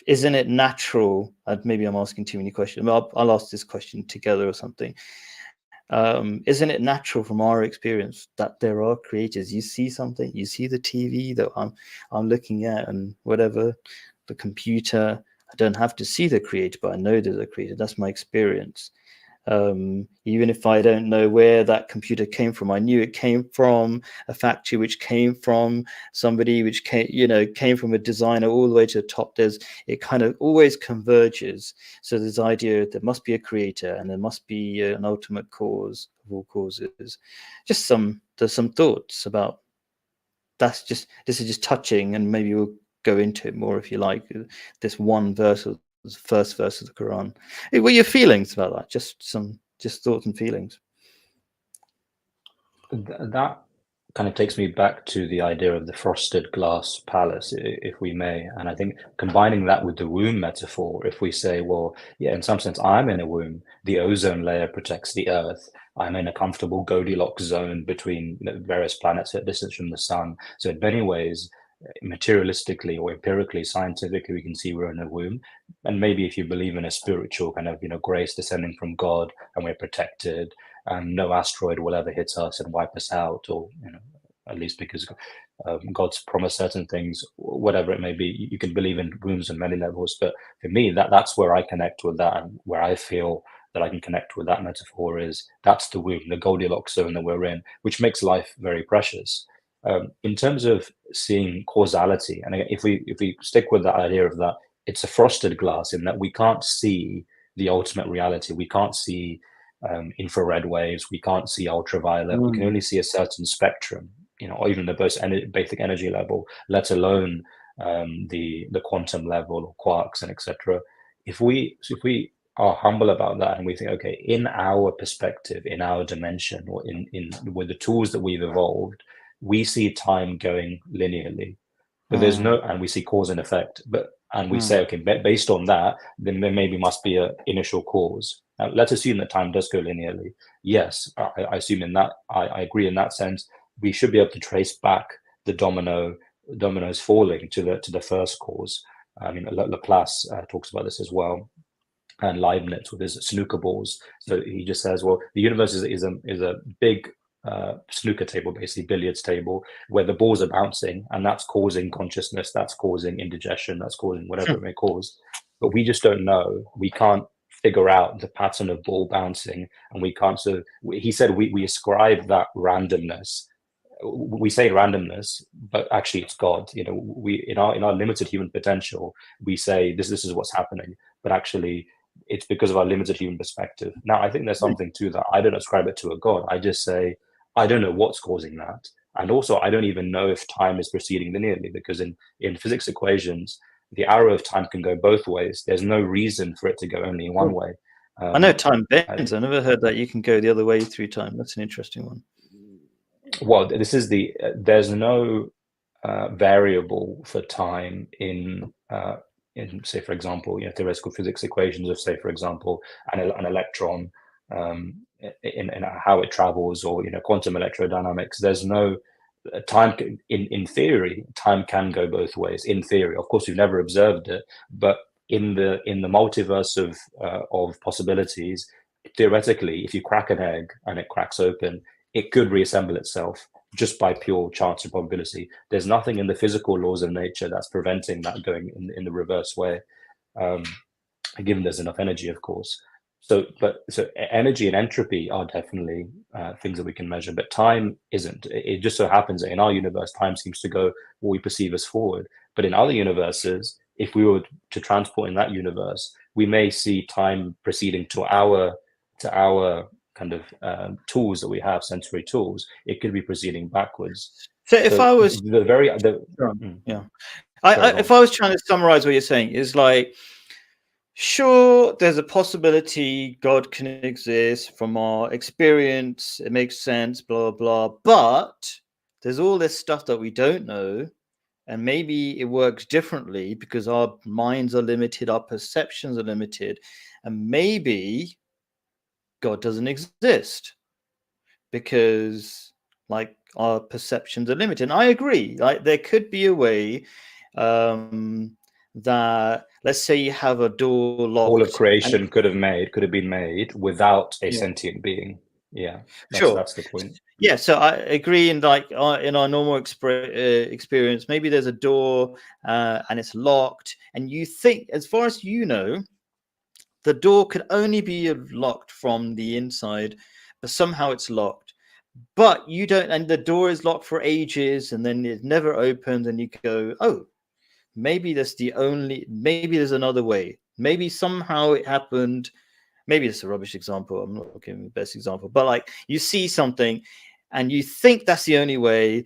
Isn't it natural? Maybe I'm asking too many questions. I'll ask this question together or something. Isn't it natural from our experience that there are creators? You see something, you see the TV that I'm looking at, and whatever, the computer. I don't have to see the creator, but I know there's a creator. That's my experience. Even if I don't know where that computer came from, I knew it came from a factory, which came from somebody, which came from a designer all the way to the top. It kind of always converges. So this idea there must be a creator and there must be an ultimate cause of all causes. There's some thoughts about this is just touching, and maybe we'll go into it more if you like. This one verse of the first verse of the Quran. What are your feelings about that? Just thoughts and feelings. That kind of takes me back to the idea of the frosted glass palace, if we may. And I think combining that with the womb metaphor, if we say, well, yeah, in some sense, I'm in a womb. The ozone layer protects the Earth. I'm in a comfortable Goldilocks zone between various planets at distance from the sun. So in many ways, materialistically or empirically, scientifically, we can see we're in a womb. And maybe if you believe in a spiritual kind of, grace descending from God and we're protected, and no asteroid will ever hit us and wipe us out, or at least because God's promised certain things, whatever it may be. You can believe in wombs on many levels, but for me, that's where I connect with that, and where I feel that I can connect with that metaphor is that's the womb, the Goldilocks zone that we're in, which makes life very precious. In terms of seeing causality, and if we stick with that idea of that, it's a frosted glass in that we can't see the ultimate reality. We can't see infrared waves. We can't see ultraviolet. We can only see a certain spectrum, or even the most basic energy level, let alone the quantum level or quarks and etc. If we are humble about that and we think, okay, in our perspective, in our dimension, or in with the tools that we've evolved, we see time going linearly, but there's no, and we see cause and effect, and we say, okay, based on that, then there maybe must be an initial cause. Now, let's assume that time does go linearly. Yes, I assume in that, I agree in that sense. We should be able to trace back the dominoes falling to the first cause. I mean, Laplace talks about this as well, and Leibniz with his snooker balls. So he just says, well, the universe is a big snooker table, basically billiards table, where the balls are bouncing, and that's causing consciousness, that's causing indigestion, that's causing whatever it may cause. But we just don't know. We can't figure out the pattern of ball bouncing, and we can't. So he said we ascribe that randomness. We say randomness, but actually it's God. We in our limited human potential, we say this is what's happening, but actually it's because of our limited human perspective. Now, I think there's something to that. I don't ascribe it to a God. I just say, I don't know what's causing that. And also, I don't even know if time is proceeding linearly, because in physics equations, the arrow of time can go both ways. There's no reason for it to go only in one way. I know time bends. I never heard that you can go the other way through time. That's an interesting one. Well, there's no variable for time in say, for example, theoretical physics equations of, say, for example, an electron, in how it travels, or quantum electrodynamics. There's no time. In theory, time can go both ways. In theory, of course, we've never observed it, but in the multiverse of possibilities, theoretically, if you crack an egg and it cracks open, it could reassemble itself just by pure chance and probability. There's nothing in the physical laws of nature that's preventing that going in the reverse way, given there's enough energy, of course. So energy and entropy are definitely things that we can measure, but time isn't. It just so happens that in our universe, time seems to go what we perceive as forward. But in other universes, if we were to transport in that universe, we may see time proceeding to our kind of tools that we have, sensory tools. It could be proceeding backwards. So if I was if I was trying to summarize what you're saying, is like, sure, there's a possibility God can exist from our experience. It makes sense, blah, blah, but there's all this stuff that we don't know. And maybe it works differently because our minds are limited, our perceptions are limited. And maybe God doesn't exist because, like, our perceptions are limited. And I agree. Like, there could be a way that, let's say you have a door locked. All of creation could have been made without a sentient being. Yeah, Sure. that's the point. Yeah, so I agree. In like in our normal experience, maybe there's a door and it's locked, and you think, as far as you know, the door could only be locked from the inside, but somehow it's locked. But you don't, and the door is locked for ages, and then it never opens, and you go, oh, maybe maybe there's another way. Maybe somehow it happened. Maybe it's a rubbish example. I'm not giving the best example, but like you see something and you think that's the only way,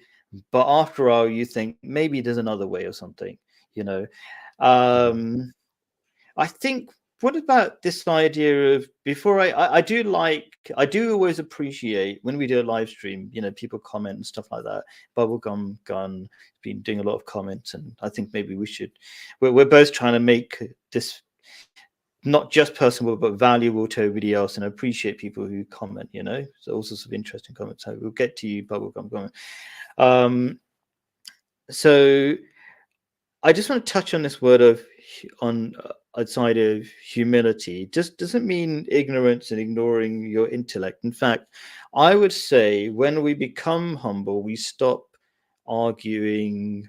but after all, you think maybe there's another way or something, you know. I think, what about this idea of, before I do always appreciate when we do a live stream, you know, people comment and stuff like that. Bubblegum Gun been doing a lot of comments, and I think maybe we're both trying to make this not just personal but valuable to everybody else, and I appreciate people who comment, you know. So all sorts of interesting comments. So we'll get to you, Bubblegum Gun. So I just want to touch on this word of outside of humility. Just doesn't mean ignorance and ignoring your intellect. In fact, I would say when we become humble, we stop arguing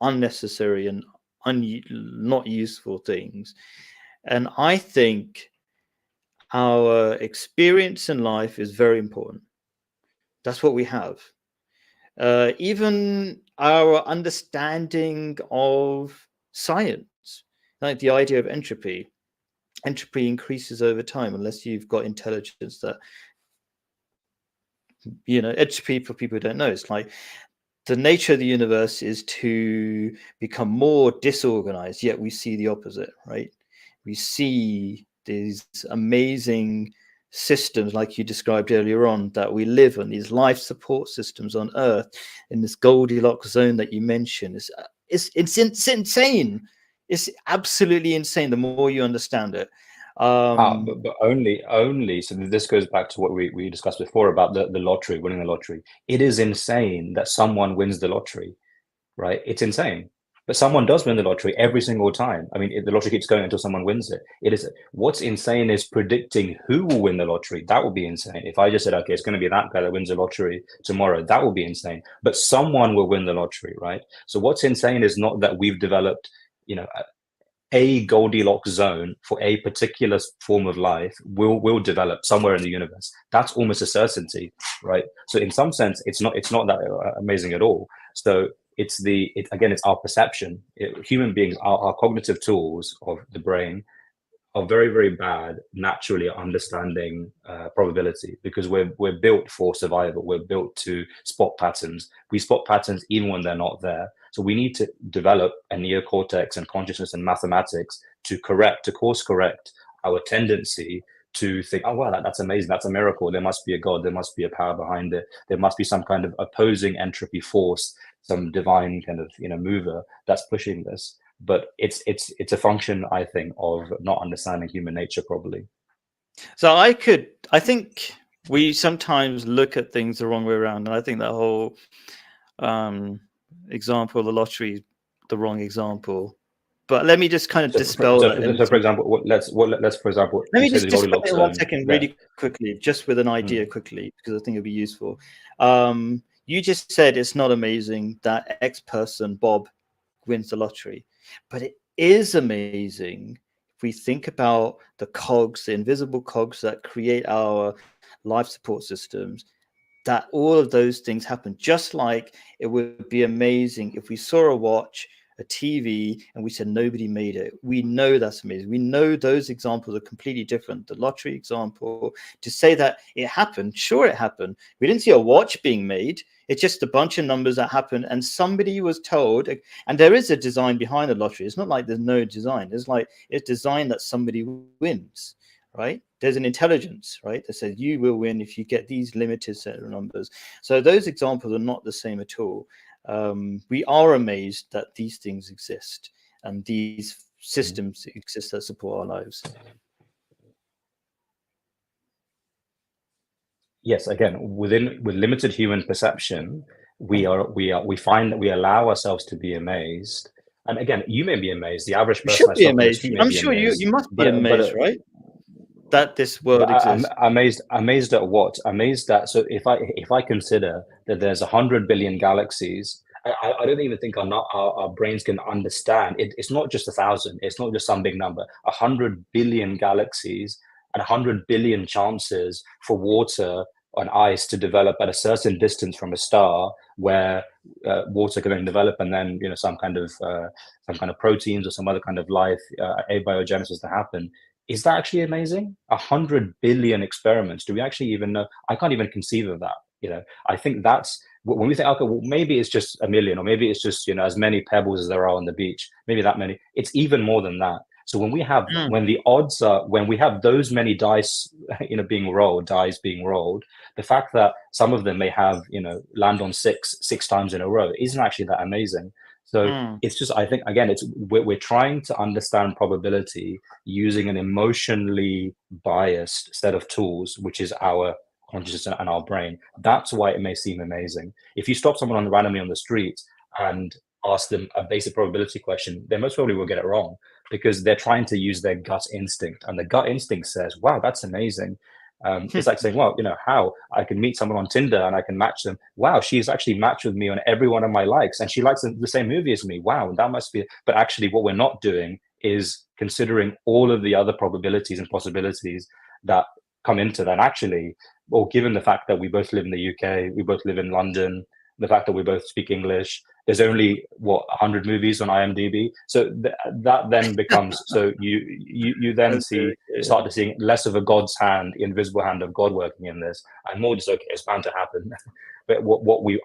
unnecessary and not useful things. And I think our experience in life is very important. That's what we have. Even our understanding of science, like the idea of entropy. Entropy increases over time unless you've got intelligence that, you know, entropy, for people who don't know, it's like the nature of the universe is to become more disorganized, yet we see the opposite, right? We see these amazing systems like you described earlier on that we live in, these life support systems on Earth, in this Goldilocks zone that you mentioned. It's insane. It's absolutely insane the more you understand it. But only so this goes back to what we discussed before about the lottery, winning the lottery. It is insane that someone wins the lottery, right? It's insane. But someone does win the lottery every single time. I mean, the lottery keeps going until someone wins it. What's insane is predicting who will win the lottery. That would be insane. If I just said, okay, it's going to be that guy that wins the lottery tomorrow, that would be insane. But someone will win the lottery, right? So what's insane is not that we've developed, you know, a Goldilocks zone for a particular form of life will develop somewhere in the universe. That's almost a certainty, right? So in some sense, it's not that amazing at all. So it's our perception. Human beings, our cognitive tools of the brain are very, very bad naturally at understanding probability, because we're built for survival. We're built to spot patterns. We spot patterns even when they're not there. So we need to develop a neocortex and consciousness and mathematics to course correct our tendency to think, oh, wow, that's amazing. That's a miracle. There must be a God. There must be a power behind it. There must be some kind of opposing entropy force, some divine kind of, you know, mover that's pushing this. But it's a function, I think, of not understanding human nature properly. So I think we sometimes look at things the wrong way around, and I think that whole example of the lottery is the wrong example. But let me just kind of dispel that. So for example, let's for example. Let me just dispel it 1 second, really quickly, just with an idea quickly, because I think it'd be useful. You just said it's not amazing that X person, Bob, wins the lottery, but it is amazing if we think about the cogs, the invisible cogs that create our life support systems, that all of those things happen. Just like it would be amazing if we saw a watch, a TV, and we said nobody made it. We know that's amazing. We know those examples are completely different. The lottery example, to say that it happened, sure, it happened. We didn't see a watch being made. It's just a bunch of numbers that happened, and somebody was told, and there is a design behind the lottery. It's not like there's no design. It's designed that somebody wins, right? There's an intelligence, right, that says you will win if you get these limited set of numbers. So those examples are not the same at all. We are amazed that these things exist and these systems exist that support our lives. Yes, again, with limited human perception, we find that we allow ourselves to be amazed. And again, you may be amazed. The average person should be amazed. I'm sure you must be amazed, right? that this world But I'm exists. amazed at what? Amazed at, so if I consider that there's 100 billion galaxies, I don't even think our brains can understand. It's not just 1,000. It's not just some big number. 100 billion galaxies and 100 billion chances for water on ice to develop at a certain distance from a star, where water can then develop, and then some kind of proteins or some other kind of life, abiogenesis to happen. Is that actually amazing? 100 billion experiments. Do we actually even know? I can't even conceive of that. I think that's when we think, okay, well, maybe it's just a million, or maybe it's just as many pebbles as there are on the beach. Maybe that many. It's even more than that. So when we have when the odds are, when we have those many dice, dice being rolled, the fact that some of them may have land on six times in a row isn't actually that amazing. So it's just, I think, again, we're trying to understand probability using an emotionally biased set of tools, which is our consciousness and our brain. That's why it may seem amazing. If you stop someone randomly on the street and ask them a basic probability question, they most probably will get it wrong, because they're trying to use their gut instinct, and the gut instinct says, wow, that's amazing. It's like saying, well, how I can meet someone on Tinder and I can match them. Wow, she's actually matched with me on every one of my likes, and she likes the same movie as me. Wow, that must be. But actually, what we're not doing is considering all of the other probabilities and possibilities that come into that. Actually, well, given the fact that we both live in the UK, we both live in London, the fact that we both speak English, there's only 100 movies on IMDb, so that then becomes so you then start to seeing less of a God's hand, invisible hand of God working in this, and more just, okay, it's bound to happen. But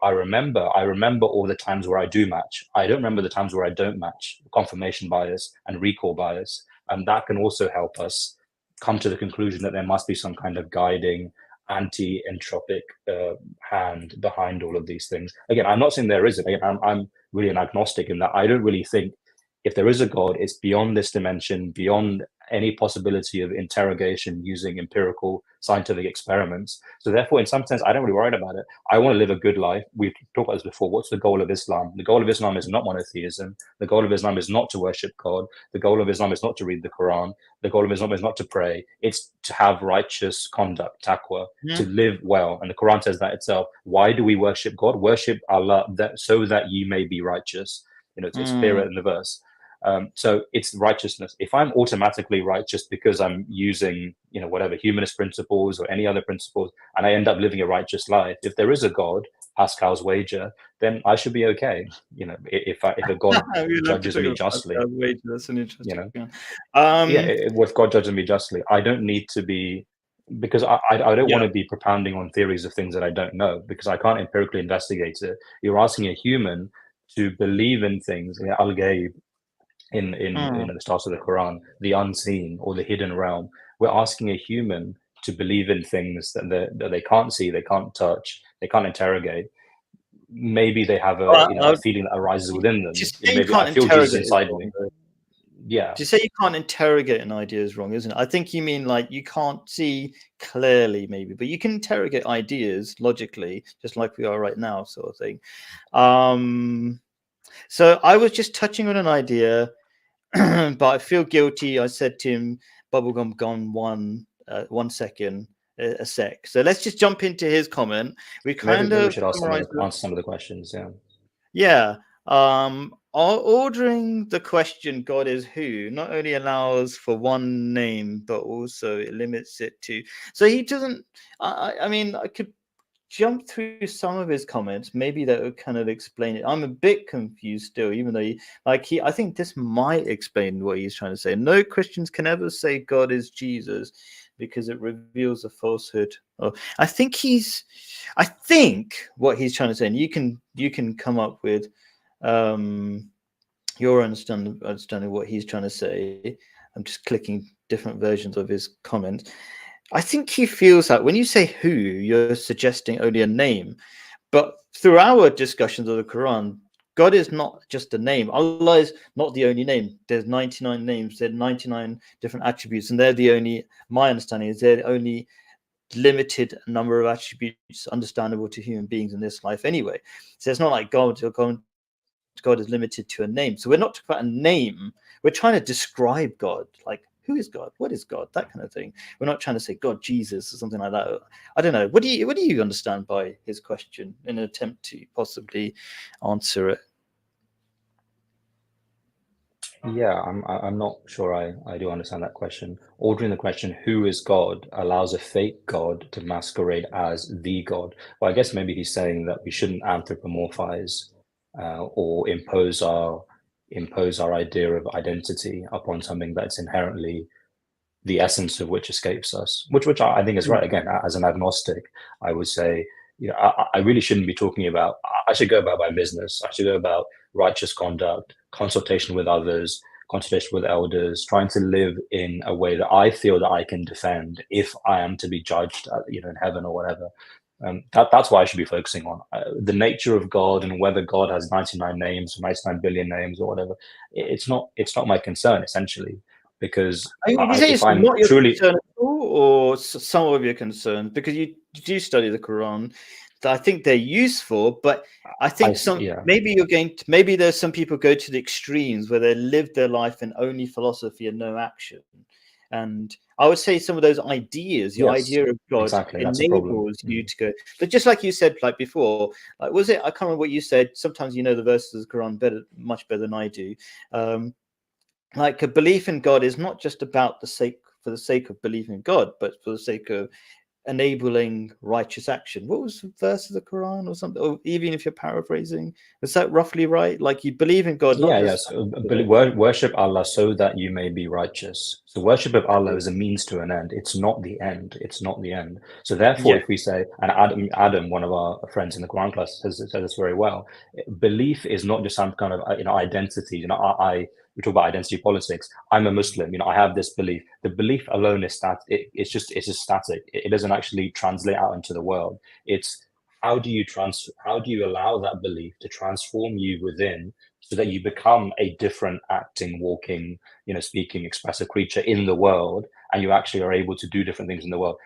I remember all the times where I do match. I don't remember the times where I don't match. Confirmation bias and recall bias, and that can also help us come to the conclusion that there must be some kind of guiding anti-entropic hand behind all of these things. Again, I'm not saying there isn't. Again, I'm really an agnostic in that I don't really think if there is a God, it's beyond this dimension, beyond any possibility of interrogation using empirical scientific experiments. So therefore, in some sense, I don't really worry about it. I want to live a good life. We've talked about this before. What's the goal of Islam? The goal of Islam is not monotheism. The goal of Islam is not to worship God. The goal of Islam is not to read the Quran. The goal of Islam is not to pray. It's to have righteous conduct, taqwa, to live well. And the Quran says that itself. Why do we worship God? Worship Allah so that ye may be righteous. It's clear in the verse. So it's righteousness. If I'm automatically righteous because I'm using, whatever humanist principles or any other principles, and I end up living a righteous life, if there is a God, Pascal's wager, then I should be okay. If a God judges me justly, that's an interesting one. If God judges me justly, I don't need to be, because I don't want to be propounding on theories of things that I don't know, because I can't empirically investigate it. You're asking a human to believe in things, al-ghaib, in the start of the Quran, the unseen or the hidden realm. We're asking a human to believe in things that they can't see, they can't touch, they can't interrogate. Maybe they have a feeling that arises within them. Maybe I feel Jesus inside me. Yeah. To say you can't interrogate an idea is wrong, isn't it? I think you mean like you can't see clearly, maybe, but you can interrogate ideas logically, just like we are right now, sort of thing. So I was just touching on an idea, but I feel guilty. I said to him, "Bubblegum gone 1 second, a sec." So let's just jump into his comment. We kind of we should answer some of the questions. Yeah. Ordering the question "God is who" not only allows for one name, but also it limits it to. So he doesn't. I mean, I could jump through some of his comments. Maybe that would kind of explain it. I'm a bit confused still, even though I think this might explain what he's trying to say. No Christians can ever say God is Jesus because it reveals a falsehood. I think what he's trying to say, and you can come up with your understanding what he's trying to say. I'm just clicking different versions of his comments. I think he feels that when you say who, you're suggesting only a name. But through our discussions of the Quran, God is not just a name. Allah is not the only name. There's 99 names. There's 99 different attributes. And my understanding is they're the only limited number of attributes understandable to human beings in this life anyway. So it's not like God is limited to a name. So we're not talking about a name. We're trying to describe God. Like, who is God? What is God? That kind of thing. We're not trying to say God, Jesus, or something like that. I don't know. What do you understand by his question in an attempt to possibly answer it? Yeah, I'm not sure I do understand that question. Ordering the question, who is God, allows a fake God to masquerade as the God. Well, I guess maybe he's saying that we shouldn't anthropomorphize or impose our idea of identity upon something that's inherently the essence of which escapes us, which I think is right. Again, as an agnostic, I would say, I really shouldn't be talking about, I should go about my business. I should go about righteous conduct, consultation with others, consultation with elders, trying to live in a way that I feel that I can defend if I am to be judged, in heaven or whatever. That's what I should be focusing on. The nature of God and whether God has 99 names, 99 billion names or whatever. It's not my concern, essentially, because Would you say if it's I'm not your truly concern at all, or some of your concern? Because you do study the Quran. I think they're useful, but I think maybe maybe there's some people go to the extremes where they live their life in only philosophy and no action. And I would say some of those ideas, your idea of God, enables you to go. But just like you said, like before, like was it? I can't remember what you said. Sometimes you know the verses of the Quran much better than I do. Like a belief in God is not just about for the sake of believing in God, but for the sake of enabling righteous action. What was the verse of the Quran or something? Or even if you're paraphrasing, is that roughly right? Like you believe in God, not just worship Allah so that you may be righteous. So worship of Allah is a means to an end. It's not the end. It's not the end. So therefore, if we say, and Adam, one of our friends in the Quran class, says this very well. Belief is not just some kind of identity. We talk about identity politics. I'm a Muslim. I have this belief. The belief alone is it's just static. It doesn't actually translate out into the world. It's how do you allow that belief to transform you within, so that you become a different acting, walking, speaking, expressive creature in the world, and you actually are able to do different things in the world.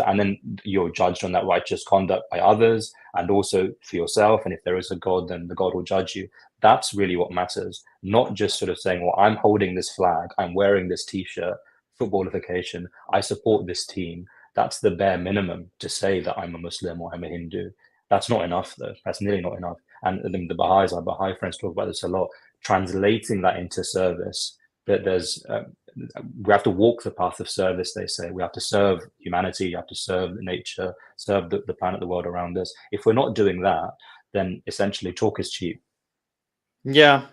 And then you're judged on that righteous conduct by others, and also for yourself. And if there is a God, then the God will judge you. That's really what matters, not just sort of saying, well, I'm holding this flag, I'm wearing this T-shirt, footballification, I support this team. That's the bare minimum to say that I'm a Muslim or I'm a Hindu. That's not enough, though. That's nearly not enough. And the Baha'is, our Baha'i friends talk about this a lot, translating that into service. That we have to walk the path of service, they say. We have to serve humanity, you have to serve nature, serve the planet, the world around us. If we're not doing that, then essentially talk is cheap. Yeah.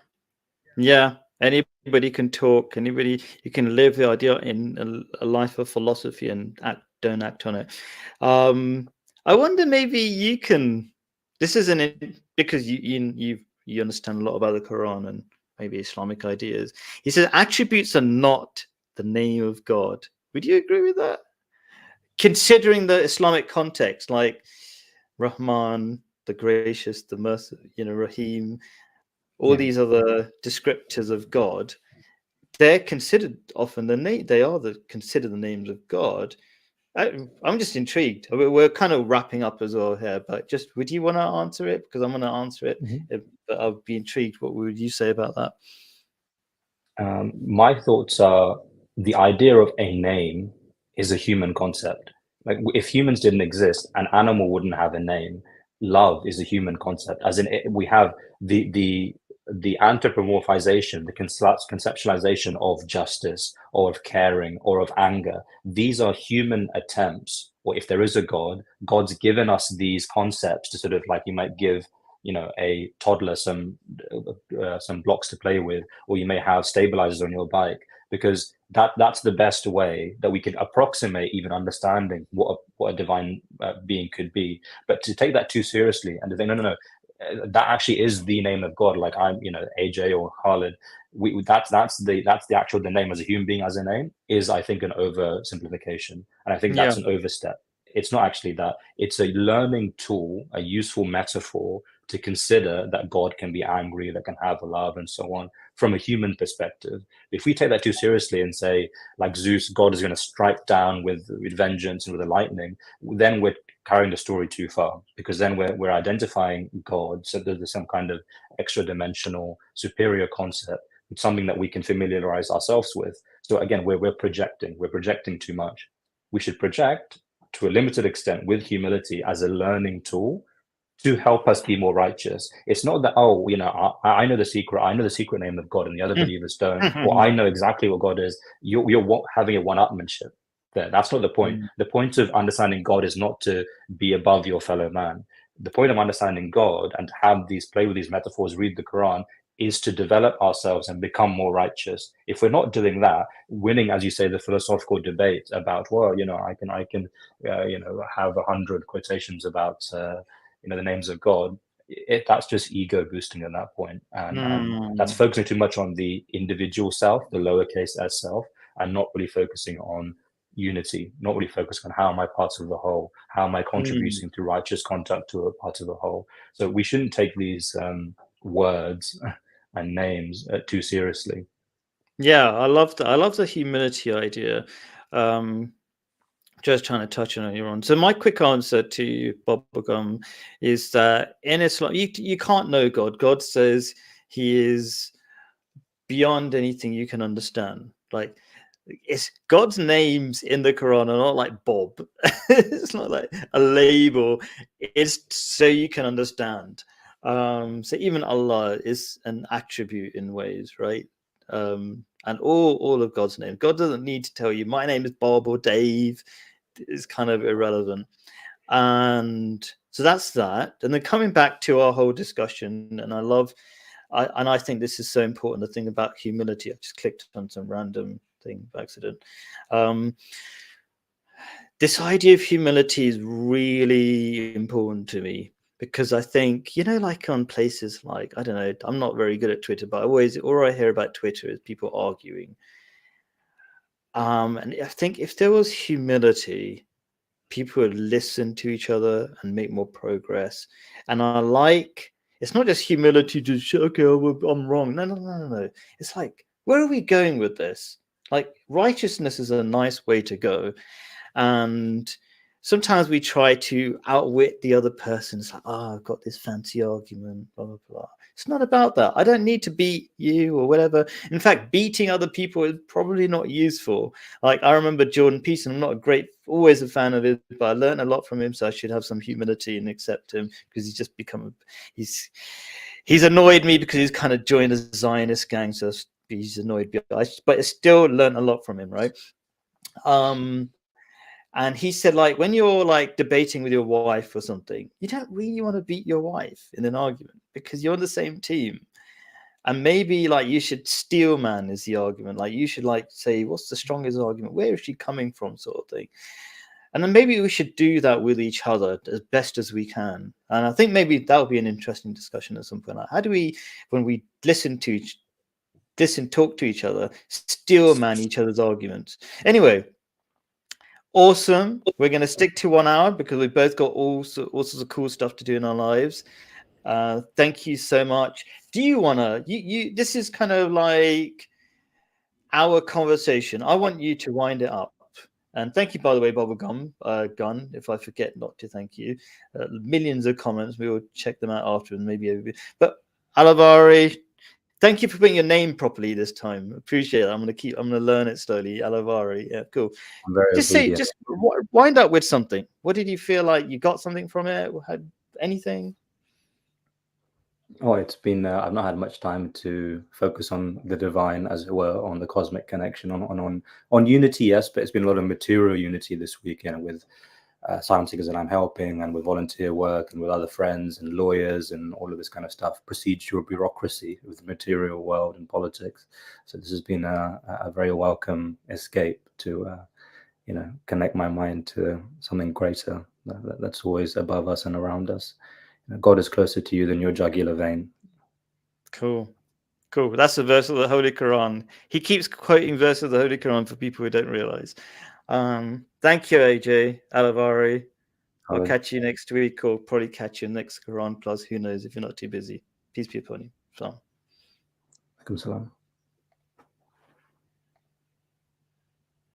Anybody can talk. You can live the idea in a life of philosophy and don't act on it. I wonder, maybe you can. This isn't because you understand a lot about the Quran and maybe Islamic ideas. He says attributes are not the name of God. Would you agree with that? Considering the Islamic context, like Rahman, the gracious, the merciful, Rahim. All these other descriptors of God, they're considered often considered the names of God. I'm just intrigued. We're kind of wrapping up as well here, but just would you want to answer it? Because I'm going to answer it, but I'll be intrigued. What would you say about that? My thoughts are, the idea of a name is a human concept. Like if humans didn't exist, an animal wouldn't have a name. Love is a human concept, as in we have the anthropomorphization, the conceptualization of justice or of caring or of anger. These are human attempts, or if there is a God, God's given us these concepts to sort of, like you might give a toddler some blocks to play with, or you may have stabilizers on your bike, because that's the best way that we can approximate even understanding what a divine being could be. But to take that too seriously and to think, no, that actually is the name of God, like I'm AJ or Khalid, that's the name as a human being, as a name, is, I think, an oversimplification, and I think that's an overstep. It's not actually that. It's a learning tool, a useful metaphor to consider that God can be angry, that can have love, and so on, from a human perspective. If we take that too seriously and say, like Zeus, God is going to strike down with vengeance and with the lightning, then we're carrying the story too far, because then we're identifying God, so there's some kind of extra dimensional superior concept, with something that we can familiarize ourselves with. So again, we're projecting too much. We should project to a limited extent with humility as a learning tool to help us be more righteous. It's not that, oh, I know the secret name of God and the other believers don't, or I know exactly what God is. You're having a one-upmanship there. That's not the point. The point of understanding God is not to be above your fellow man. The point of understanding God and to have play with these metaphors, read the Quran, is to develop ourselves and become more righteous. If we're not doing that, winning, as you say, the philosophical debate about, well, I can have 100 quotations about the names of God, that's just ego boosting at that point. And that's focusing too much on the individual self, the lowercase s self, and not really focusing on unity, not really focusing on how am I part of the whole, how am I contributing to righteous conduct to a part of the whole. So we shouldn't take these words and names too seriously. Yeah, I love the humility idea. Just trying to touch on it on. So my quick answer to Bubblegum is that in Islam, you can't know God. God says he is beyond anything you can understand. Like, it's God's names in the Quran are not like Bob. It's not like a label. It's so you can understand. So even Allah is an attribute in ways, right? And all of God's names. God doesn't need to tell you my name is Bob or Dave. It's kind of irrelevant. And so that's that. And then coming back to our whole discussion, and I think this is so important, the thing about humility. I just clicked on some random thing by accident. This idea of humility is really important to me, because I think, like on places like, I don't know, I'm not very good at Twitter, but all I hear about Twitter is people arguing. And I think if there was humility, people would listen to each other and make more progress. And it's not just humility to say, okay, I'm wrong. No. It's like, where are we going with this? Like, righteousness is a nice way to go. And sometimes we try to outwit the other person. It's like, I've got this fancy argument, blah, blah, blah. It's not about that. I don't need to beat you or whatever. In fact, beating other people is probably not useful. Like, I remember Jordan Peterson. I'm not always a fan of it, but I learned a lot from him. So I should have some humility and accept him, because he's just he's annoyed me because he's kind of joined a Zionist gang. So he's annoyed me. But I still learned a lot from him, right? And he said, like, when you're like debating with your wife or something, you don't really want to beat your wife in an argument, because you're on the same team. And maybe like you should steel man is the argument. Like, you should like say, what's the strongest argument? Where is she coming from, sort of thing. And then maybe we should do that with each other as best as we can. And I think maybe that would be an interesting discussion at some point. Like, how do we, when we talk to each other, steel man each other's arguments? Anyway. Awesome. We're going to stick to 1 hour because we've both got all sorts of cool stuff to do in our lives. Thank you so much. Do you want to, this is kind of like our conversation. I want you to wind it up. And thank you, by the way, Bubblegum Gun, if I forget not to thank you. Millions of comments. We will check them out after and maybe. But Alavari, thank you for putting your name properly this time. Appreciate it. I'm going to learn it slowly. Alavari. Yeah, cool. Just wind up with something. What did you feel like? You got something from it? Had anything? Oh, it's been, I've not had much time to focus on the divine, as it were, on the cosmic connection, on unity, yes, but it's been a lot of material unity this week, with asylum seekers that I'm helping, and with volunteer work, and with other friends and lawyers and all of this kind of stuff, procedural bureaucracy with the material world and politics. So this has been a very welcome escape to, connect my mind to something greater that's always above us and around us. God is closer to you than your jugular vein. Cool. That's a verse of the Holy Quran. He keeps quoting verses of the Holy Quran for people who don't realize. Thank you, AJ Alavari. I'll catch you next week, or probably catch you next Quran Plus. Who knows, if you're not too busy. Peace be upon you. Salam. Alaikum salam.